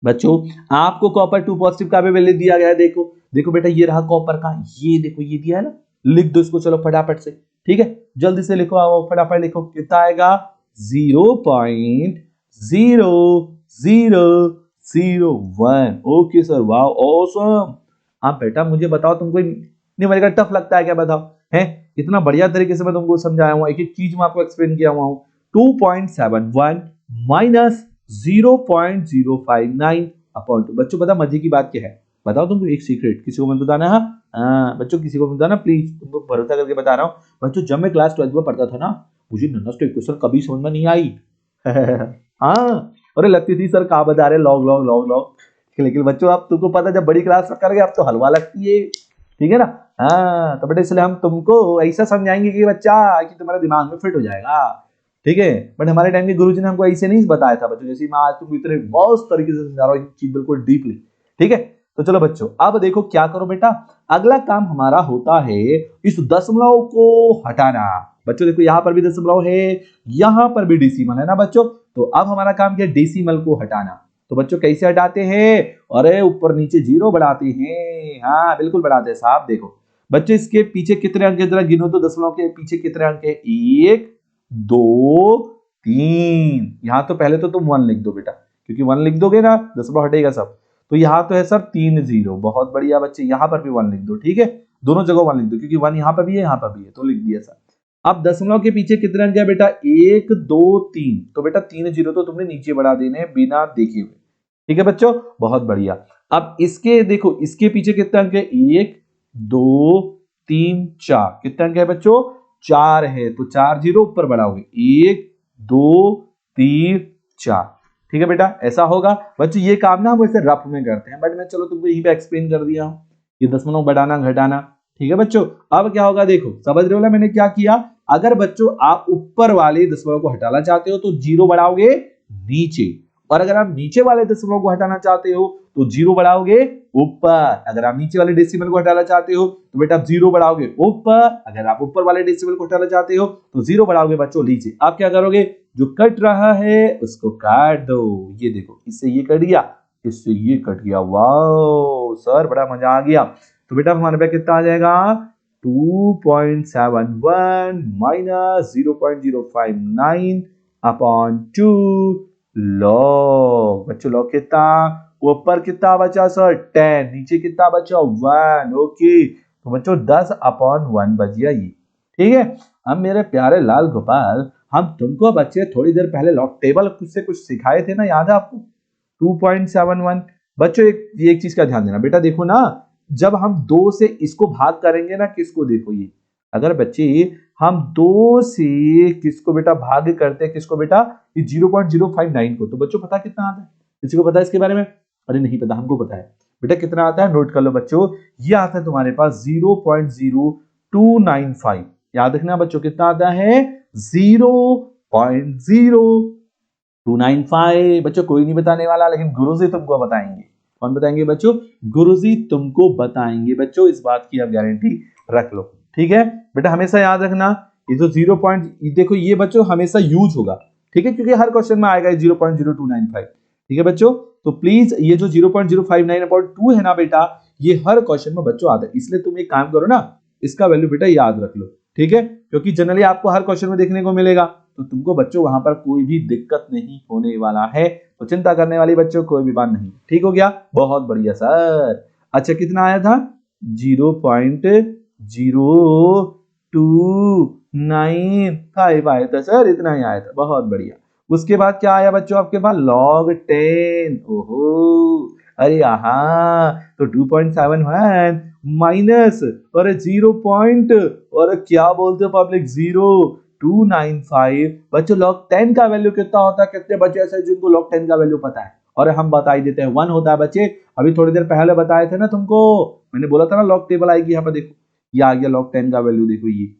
बच्चों आपको कॉपर 2 पॉजिटिव का भी वैल्यू दिया गया है। देखो देखो बेटा ये रहा कॉपर का, ये देखो ये दिया है ना, लिख दो इसको चलो फटाफट से। ठीक है, जल्दी से लिखो, आओ फटाफट लिखो, कितना आएगा? 0.0001। ओके सर, वाह ऑसम। हाँ बेटा मुझे बताओ, तुमको नहीं मेरे टफ लगता है क्या? बताओ, है इतना बढ़िया तरीके से मैं तुमको समझाया हूँ, एक एक चीज मैं आपको एक्सप्लेन किया हुआ हूँ। 2.71 माइनस 0.059 अपॉन 2। बच्चों पता मजे की बात क्या है? बताओ तुमको एक सीक्रेट, किसी को मत बताना। हाँ बच्चों किसी को मत बताना प्लीज, तुमको भरोसा करके बता रहा हूँ। बच्चों जब मैं क्लास 12 में पढ़ता था ना, मुझे नन्नस इक्वेशन कभी समझ में नहीं आई। हाँ, अरे लगती थी सर कहाँ बता रहे लॉग लॉग लॉग लॉग, लेकिन बच्चों अब तुमको पता जब बड़ी क्लास कर गए अब तो हलवा लगती है। ठीक है ना? हाँ, तो बेटा इसलिए हम तुमको ऐसा समझाएंगे कि बच्चा कि तुम्हारे दिमाग में फिट हो जाएगा। ठीक है, बट हमारे टाइम के गुरुजी ने हमको ऐसे नहीं बताया था बच्चों, जैसे मैं आज तुमको इतने बहुत तरीके से समझा रहा हूँ चीज बिल्कुल डीपली। ठीक है, तो चलो बच्चों अब देखो क्या करो बेटा, अगला काम हमारा होता है इस दशमलव को हटाना। बच्चों देखो यहाँ पर भी दशमलव है, यहाँ पर भी डेसिमल है ना बच्चों, तो अब हमारा काम क्या है? डेसिमल को हटाना। तो बच्चों कैसे हटाते हैं? अरे ऊपर नीचे जीरो बढ़ाते हैं। हाँ बिल्कुल बढ़ाते हैं साहब। देखो बच्चों इसके पीछे कितने अंक है जरा गिनो तो, दशमलव के पीछे कितने अंक है? 1 2 3। यहां तो पहले तो तुम 1 लिख दो बेटा, क्योंकि 1 लिख दोगे ना दशमलव हटेगा सब। तो यहाँ तो है सर 3 0। बहुत बढ़िया बच्चे, यहाँ पर भी 1 लिख दो। ठीक है, दोनों जगह 1 लिख दो, क्योंकि 1 यहाँ पर भी है यहाँ पर भी है, तो लिख दिया सर। अब दशमलव के पीछे कितने अंक है बेटा? 1 2 3। तो बेटा 3 0 तो तुमने नीचे बढ़ा देने बिना देखे हुए। ठीक है बच्चों, बहुत बढ़िया। अब इसके देखो, इसके पीछे कितने अंक है? 1 2 3 4। कितने अंक है बच्चों? 4 है, तो 4 0 ऊपर बढ़ाओगे, 1 2 3 4। ठीक है बेटा, ऐसा होगा। बच्चों ये काम ना हम वैसे रफ में करते हैं, बट मैं चलो तुमको यहीं पे एक्सप्लेन कर दिया हूं, ये दशमलव बढ़ाना घटाना। ठीक है बच्चों, अब क्या होगा देखो, समझ रहे हो ना मैंने क्या किया? अगर बच्चों आप ऊपर वाले दशमलव को हटाना चाहते हो तो 0 बढ़ाओगे नीचे, और अगर आप नीचे वाले दशमलव को हटाना चाहते हो तो 0 बढ़ाओगे ऊपर। अगर आप नीचे वाले डेसिमल को हटाना चाहते हो तो बेटा आप 0 बढ़ाओगे ऊपर। अगर आप ऊपर वाले डेसिमल को हटाना चाहते हो तो 0 बढ़ाओगे बच्चों नीचे। आप क्या करोगे, जो कट रहा है उसको काट दो। ये देखो, इससे ये कट गया, इससे ये कट गया। वाओ सर, बड़ा मजा आ गया। तो बेटा हमारे पास कितना आ जाएगा, 2.71 माइनस 0.059 अपॉन 2 लॉग। बच्चों लॉग कितना, ऊपर कितना बचा सर 10, नीचे कितना बचा 1। ओके, तो बच्चों 10 अपॉन 1 बच गया ये। ठीक है, अब मेरे प्यारे लाल गोपाल, हम तुमको बच्चे थोड़ी देर पहले लॉग टेबल से कुछ सिखाए थे ना, याद है आपको 2.71। बच्चों एक चीज का ध्यान देना बेटा, देखो ना जब हम 2 से इसको भाग करेंगे ना, किसको, देखो ये अगर बच्चे हम 2 से किसको बेटा भाग करते हैं, किसको बेटा, ये 0.059 को, तो बच्चों पता कितना आता है, किसी को पता है इसके बारे में? अरे नहीं पता, हमको पता है बेटा। कितना आता है, नोट कर लो बच्चों, ये आता है तुम्हारे पास 0.0295। याद रखना बच्चों, कितना आता है 0.0295। बच्चों कोई नहीं बताने वाला, लेकिन गुरुजी तुमको बताएंगे। कौन बताएंगे बच्चों, गुरुजी तुमको बताएंगे बच्चों, इस बात की आप गारंटी रख लो। ठीक है बेटा, हमेशा याद रखना ये जो 0 पॉइंट, देखो ये बच्चों हमेशा यूज होगा, ठीक है, क्योंकि हर क्वेश्चन में आएगा 0.0295। ठीक है बच्चों, तो प्लीज ये जो 0.059/2 है ना बेटा, ये हर क्वेश्चन में बच्चों आता है, इसलिए तुम एक काम करो ना, इसका वैल्यू बेटा याद रख लो। ठीक है, क्योंकि जनरली आपको हर क्वेश्चन में देखने को मिलेगा, तो तुमको बच्चों वहां पर कोई भी दिक्कत नहीं होने वाला है, तो चिंता करने वाली बच्चों कोई भी बात नहीं। ठीक हो गया, बहुत बढ़िया सर। अच्छा कितना आया था, 0.029 आया था सर, इतना ही आया था, बहुत बढ़िया। उसके बाद क्या आया बच्चों आपके पास, log 10। ओहो, अरे यहाँ तो 2.71 माइनस और 0 पॉइंट और क्या बोलते हो पब्लिक 0.295। बच्चों log 10 का वैल्यू कितना होता है, कितने बच्चे ऐसे जिनको log 10 का वैल्यू पता है, और हम बता ही देते हैं 1 होता है बच्चे। अभी थोड़ी देर पहले बताए थे ना तुमको, मैंने बोला था ना लॉग टेबल आएगी, यहाँ पर देखो ये आ गया log 10 का वैल्यू, देखो ये है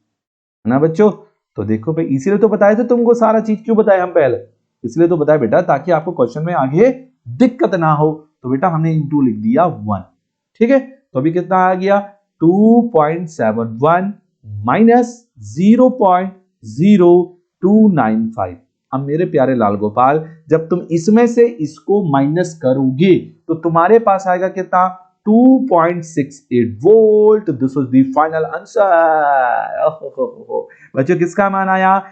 ना बच्चों। तो देखो भाई, इसीलिए तो बताए थे तुमको, सारा चीज क्यों बताए हम पहले, इसलिए तो बताया बेटा, ताकि आपको क्वेश्चन में आगे दिक्कत ना हो। तो बेटा हमने इनटू लिख दिया 1। ठीक है, तो अभी कितना आ गया 2.71 माइनस 0.0295। अब मेरे प्यारे लाल गोपाल, जब तुम इसमें से इसको माइनस करोगे तो तुम्हारे पास आएगा कितना, 2.68 volt. This is the final answer. बच्चों किसका मान आया,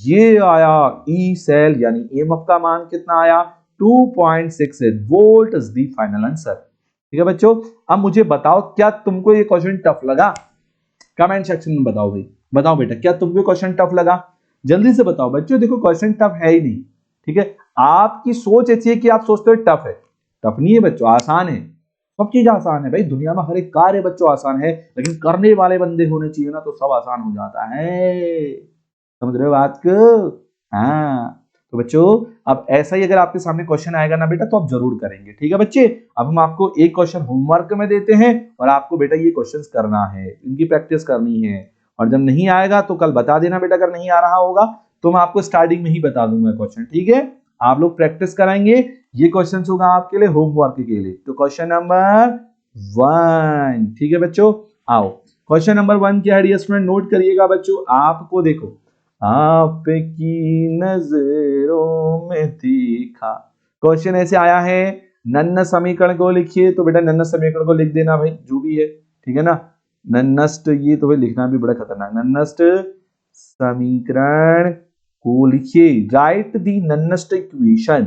ये आया ई सेल यानी ईएमएफ का मान कितना आया, 2.68 volt is the final answer. ठीक है बच्चों, अब मुझे बताओ क्या तुमको ये क्वेश्चन टफ लगा, कमेंट सेक्शन में बताओ भाई, बताओ बेटा क्या तुमको क्वेश्चन टफ लगा, जल्दी से बताओ बच्चों। देखो क्वेश्चन टफ है ही नहीं, ठीक है, आपकी सोच ऐसी है कि आप सोचते हो टफ है, टफ नहीं है बच्चों, आसान है, सब चीज आसान है भाई, दुनिया में हर एक कार्य बच्चों आसान है, लेकिन करने वाले बंदे होने चाहिए ना, तो सब आसान हो जाता है। समझ रहे हो बात को? हाँ, तो बच्चों अब ऐसा ही अगर आपके सामने क्वेश्चन आएगा ना बेटा, तो आप जरूर करेंगे। ठीक है बच्चे, अब हम आपको एक क्वेश्चन होमवर्क में देते हैं और आपको बेटा ये क्वेश्चंस करना है, इनकी प्रैक्टिस करनी है, और जब नहीं आएगा तो कल बता देना बेटा, अगर नहीं आ रहा होगा तो मैं आपको स्टार्टिंग में ही बता दूंगा क्वेश्चन। ठीक है, आप लोग प्रैक्टिस कराएंगे, ये क्वेश्चन होगा आपके लिए होमवर्क के लिए। तो क्वेश्चन नंबर 1, ठीक है बच्चों, आओ क्वेश्चन नंबर 1 क्या है डियर स्टूडेंट, नोट करिएगा बच्चों। आपको देखो, आपकी नजरों में देखा, क्वेश्चन ऐसे आया है, नन्ना समीकरण को लिखिए। तो बेटा नन्ना समीकरण को लिख देना भाई, जो भी है, ठीक है ना, नन्नस्ट, ये तो भाई लिखना भी बड़ा खतरनाक, नन्नस्ट समीकरण को लिखिए, write the Nernst equation.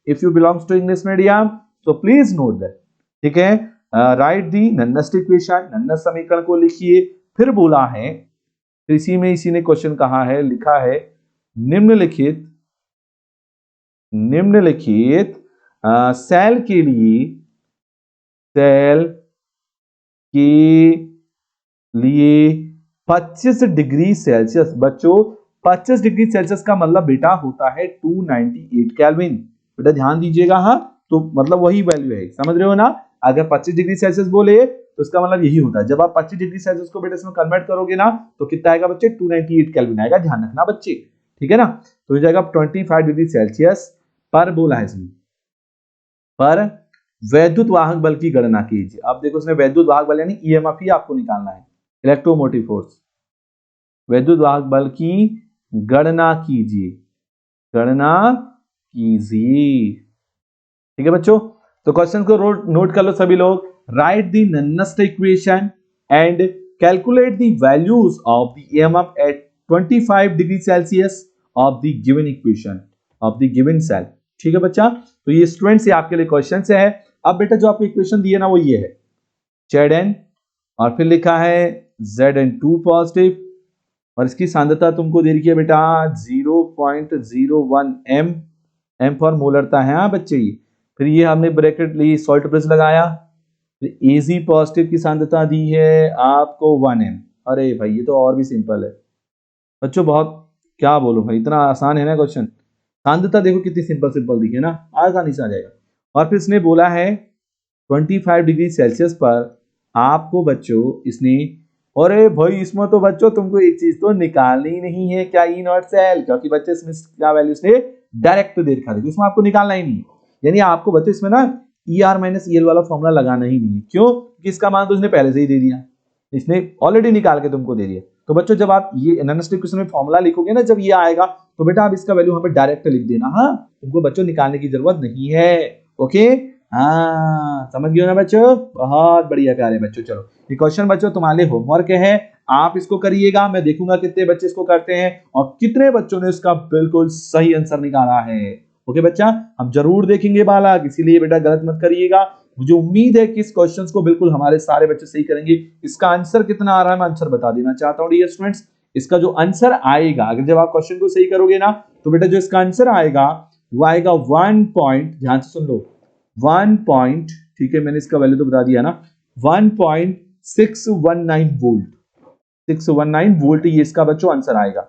If you belongs to English medium तो प्लीज नोट दैट, ठीक है, राइट दी नन्नस्ट इक्वेशन, नन्नस्ट समीकरण को लिखिए। फिर बोला है, तो इसी ने क्वेश्चन कहा है, लिखा है, निम्नलिखित सेल के लिए 25 डिग्री सेल्सियस, बच्चों 25 डिग्री सेल्सियस का मतलब बेटा होता है 298 केल्विन। बेटा ध्यान दीजिएगा, हाँ, तो मतलब वही वैल्यू है, समझ रहे हो ना, अगर 25 डिग्री सेल्सियस बोले तो इसका मतलब यही होता है, जब आप 25 डिग्री सेल्सियस को बेटा इसमें कन्वर्ट करोगे ना, तो कितना आएगा बच्चे, 298 केल्विन आएगा, ध्यान रखना बच्चे, ठीक है ना। तो हो जाएगा 25 डिग्री सेल्सियस पर बोला है इसमें, पर वैद्युत वाहक बल की गणना कीजिए। अब देखो उसने वैद्युत वाहक बल यानी ईएमएफ ही आपको निकालना है, इलेक्ट्रोमोटिव फोर्स। वैद्युत वाहक बल की गणना कीजिए, गणना कीजिए। ठीक है बच्चों, तो क्वेश्चन को नोट कर लो सभी लोग। Write the Nernst equation and calculate the values of the EMF at 25 degree Celsius of the given equation of the given cell. ठीक है बच्चा, तो ये स्टूडेंट से आपके लिए क्वेश्चन से है। अब बेटा जो आपको इक्वेशन दी है ना वो ये है Zn और फिर लिखा है Zn2 पॉजिटिव और इसकी सांद्रता तुमको दे रही है बेटा 0.01 m फॉर मोलरता है। हाँ बच्चे, ये फिर ये हमने ब्रैकेट ली, सॉल्ट ब्रिज लगाया, फिर Ag पॉजिटिव की सांद्रता दी है आपको 1 m। अरे भाई ये तो और भी सिंपल है बच्चों, बहुत क्या बोलूं भाई, इतना आसान है ना क्वेश्चन। सांद्रता देखो कितनी सिंपल सिंपल दी है ना, आसानी से आ जाएगा। और फिर इसने बोला है 25 डिग्री सेल्सियस पर आपको बच्चों इसने, अरे भाई इसमें तो बच्चों तुमको एक चीज तो निकालनी ही नहीं है, क्या ई नॉट सेल, क्योंकि बच्चे इसमें क्या वैल्यू इसने डायरेक्ट दे रखा है, इसमें आपको निकालना ही नहीं है। यानी आपको बच्चों इसमें ना ई आर माइनस ई एल वाला फॉर्मूला लगाना ही नहीं है। क्यों? क्योंकि इसका मान तो इसने पहले से ही दे दिया, इसने ऑलरेडी निकाल के तुमको दे दिया। तो बच्चों जब आप ये एनालिटिक क्वेश्चन में फॉर्मूला लिखोगे ना, जब ये आएगा तो बेटा आप इसका वैल्यू वहां पे डायरेक्ट लिख देना। हाँ, तुमको बच्चों निकालने की जरूरत नहीं है। ओके, हाँ समझ गए ना बच्चों, बहुत बढ़िया प्यारे बच्चों। चलो ये क्वेश्चन बच्चों तुम्हारे होमवर्क है, आप इसको करिएगा, मैं देखूंगा कितने बच्चे इसको करते हैं और कितने बच्चों ने इसका बिल्कुल सही आंसर निकाला है। ओके बच्चा, हम जरूर देखेंगे बालक, इसीलिए बेटा गलत मत करिएगा। मुझे उम्मीद है कि इस क्वेश्चन को बिल्कुल हमारे सारे बच्चे सही करेंगे। इसका आंसर कितना आ रहा है मैं आंसर बता देना चाहता हूँ डियर स्टूडेंट्स। इसका जो आंसर आएगा, अगर जब आप क्वेश्चन को सही करोगे ना, तो बेटा जो इसका आंसर आएगा वो आएगा 1 पॉइंट, ध्यान से सुन लो, 1 पॉइंट, ठीक है मैंने इसका वैल्यू तो बता दिया ना, 1.619 वोल्ट, 619 वोल्ट ये इसका बच्चों आंसर आएगा।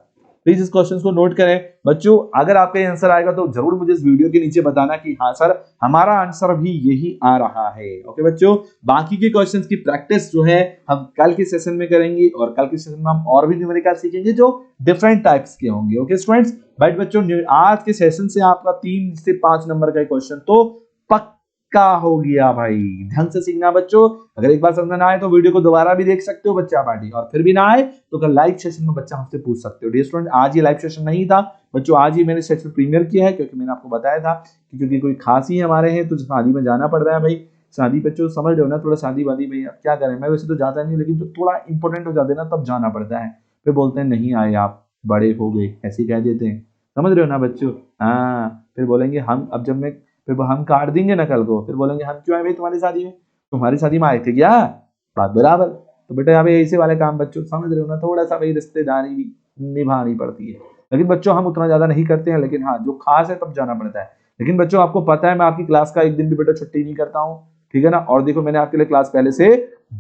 प्लीज इस क्वेश्चन को नोट करें बच्चों। अगर आपका ये आंसर आएगा तो जरूर मुझे इस वीडियो के नीचे बताना कि हाँ सर हमारा आंसर भी यही आ रहा है। ओके बच्चों, बाकी के क्वेश्चंस की प्रैक्टिस जो है हम कल के सेशन में करेंगे और कल के सेशन में हम और भी न्यूमेरिकल सीखेंगे जो डिफरेंट टाइप्स के होंगे। ओके स्टूडेंट्स, बट बच्चों आज के सेशन से आपका 3 से 5 नंबर का क्वेश्चन तो पक्का हो गया भाई। ढंग से सीखना बच्चों, अगर एक बार समझ ना आए तो वीडियो को दोबारा भी देख सकते हो बच्चा पार्टी, और फिर भी ना आए तो कल लाइव सेशन में बच्चा हमसे पूछ सकते हो। डियर स्टूडेंट, आज ये लाइव सेशन नहीं था बच्चों, आज ही मैंने सेशन प्रीमियर किया है, क्योंकि मैंने आपको बताया था कि क्योंकि कोई खास ही हमारे हैं तो शादी में जाना पड़ रहा है भाई। शादी बच्चों समझ रहे हो ना, थोड़ा शादी वादी भाई, अब क्या करें, मैं वैसे तो जाता नहीं, लेकिन जो थोड़ा इंपॉर्टेंट हो जाते हैं ना तब जाना पड़ता है। फिर बोलते हैं नहीं आए आप बड़े हो गए, ऐसे कह देते हैं, समझ रहे हो ना बच्चों। हाँ, फिर बोलेंगे हम, अब जब मैं फिर हम काट देंगे ना कल को, फिर बोलेंगे हम क्यों आए भाई तुम्हारी शादी में, तुम्हारी शादी में आए थे क्या, बात बराबर। तो बेटा यहाँ पे ऐसे वाले काम बच्चों समझ रहे हो ना, थोड़ा सा भाई रिश्तेदारी भी निभानी पड़ती है, लेकिन बच्चों हम उतना ज्यादा नहीं करते हैं, लेकिन हाँ जो खास है तब जाना पड़ता है। लेकिन बच्चों आपको पता है मैं आपकी क्लास का एक दिन भी बेटा छुट्टी नहीं करता हूँ, ठीक है ना। और देखो मैंने आपके लिए क्लास पहले से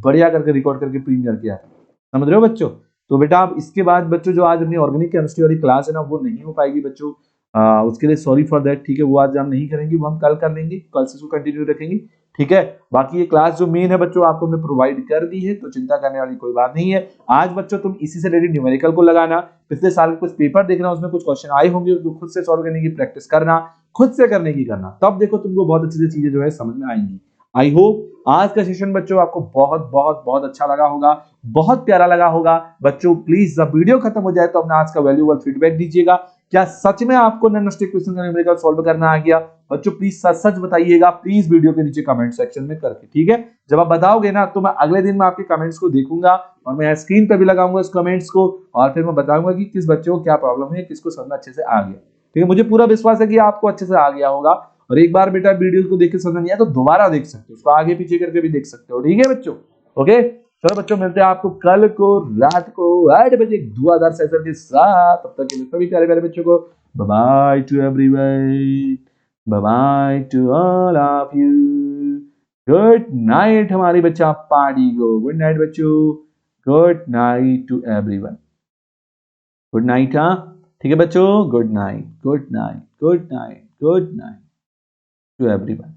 बढ़िया करके रिकॉर्ड करके प्रीमियर किया था, समझ रहे हो बच्चों। तो बेटा आप इसके बाद बच्चों जो आज अपनी ऑर्गेनिक केमिस्ट्री वाली क्लास है ना वो नहीं हो पाएगी बच्चों, उसके लिए सॉरी फॉर दैट, ठीक है। वो आज हम नहीं करेंगे, वो हम कल कर लेंगे, कल से उसको कंटिन्यू रखेंगे, ठीक है। बाकी ये क्लास जो मेन है बच्चों आपको हमने प्रोवाइड कर दी है, तो चिंता करने वाली कोई बात नहीं है। आज बच्चों तुम इसी से रिलेटेड न्यूमेरिकल को लगाना, पिछले साल के कुछ पेपर देखना, उसमें कुछ क्वेश्चन आए होंगे तो खुद से सॉल्व करने की प्रैक्टिस करना, खुद से करने की करना, तब देखो तुमको बहुत अच्छी चीजें जो है समझ में आएंगी। आई होप आज का सेशन बच्चों आपको बहुत बहुत बहुत अच्छा लगा होगा, बहुत प्यारा लगा होगा बच्चों। प्लीज जब वीडियो खत्म हो जाए तो अपना आज का वैल्यूएबल फीडबैक दीजिएगा, क्या सच में आपको नॉनस्टिक क्वेश्चन का न्यूमेरिकल सॉल्व करना आ गया बच्चों, प्लीज सच सच बताइएगा, प्लीज वीडियो के नीचे कमेंट सेक्शन में करके, ठीक है। जब आप बताओगे ना तो मैं अगले दिन में आपके कमेंट्स को देखूंगा और मैं स्क्रीन पे भी लगाऊंगा इस कमेंट्स को, और फिर मैं बताऊंगा कि किस बच्चे को क्या प्रॉब्लम है, किसको समझ अच्छे से आ गया, ठीक है। मुझे पूरा विश्वास है कि आपको अच्छे से आ गया होगा, और एक बार बेटा वीडियो को देख के समझ नहीं आया तो दोबारा देख सकते हो, उसको आगे पीछे करके भी देख सकते हो, ठीक है बच्चों। ओके चलो बच्चों, मिलते हैं आपको कल को रात को 8 बजे एक धुआंधार सेशन के साथ। तब तक के लिए सभी प्यारे प्यारे बच्चों को bye bye to everyone, bye bye to all of you, good night हमारी बच्चा पार्टी को, गुड नाइट बच्चों, good night to everyone, good night. हाँ ठीक है बच्चों, good night, good night, good night, good night to everyone.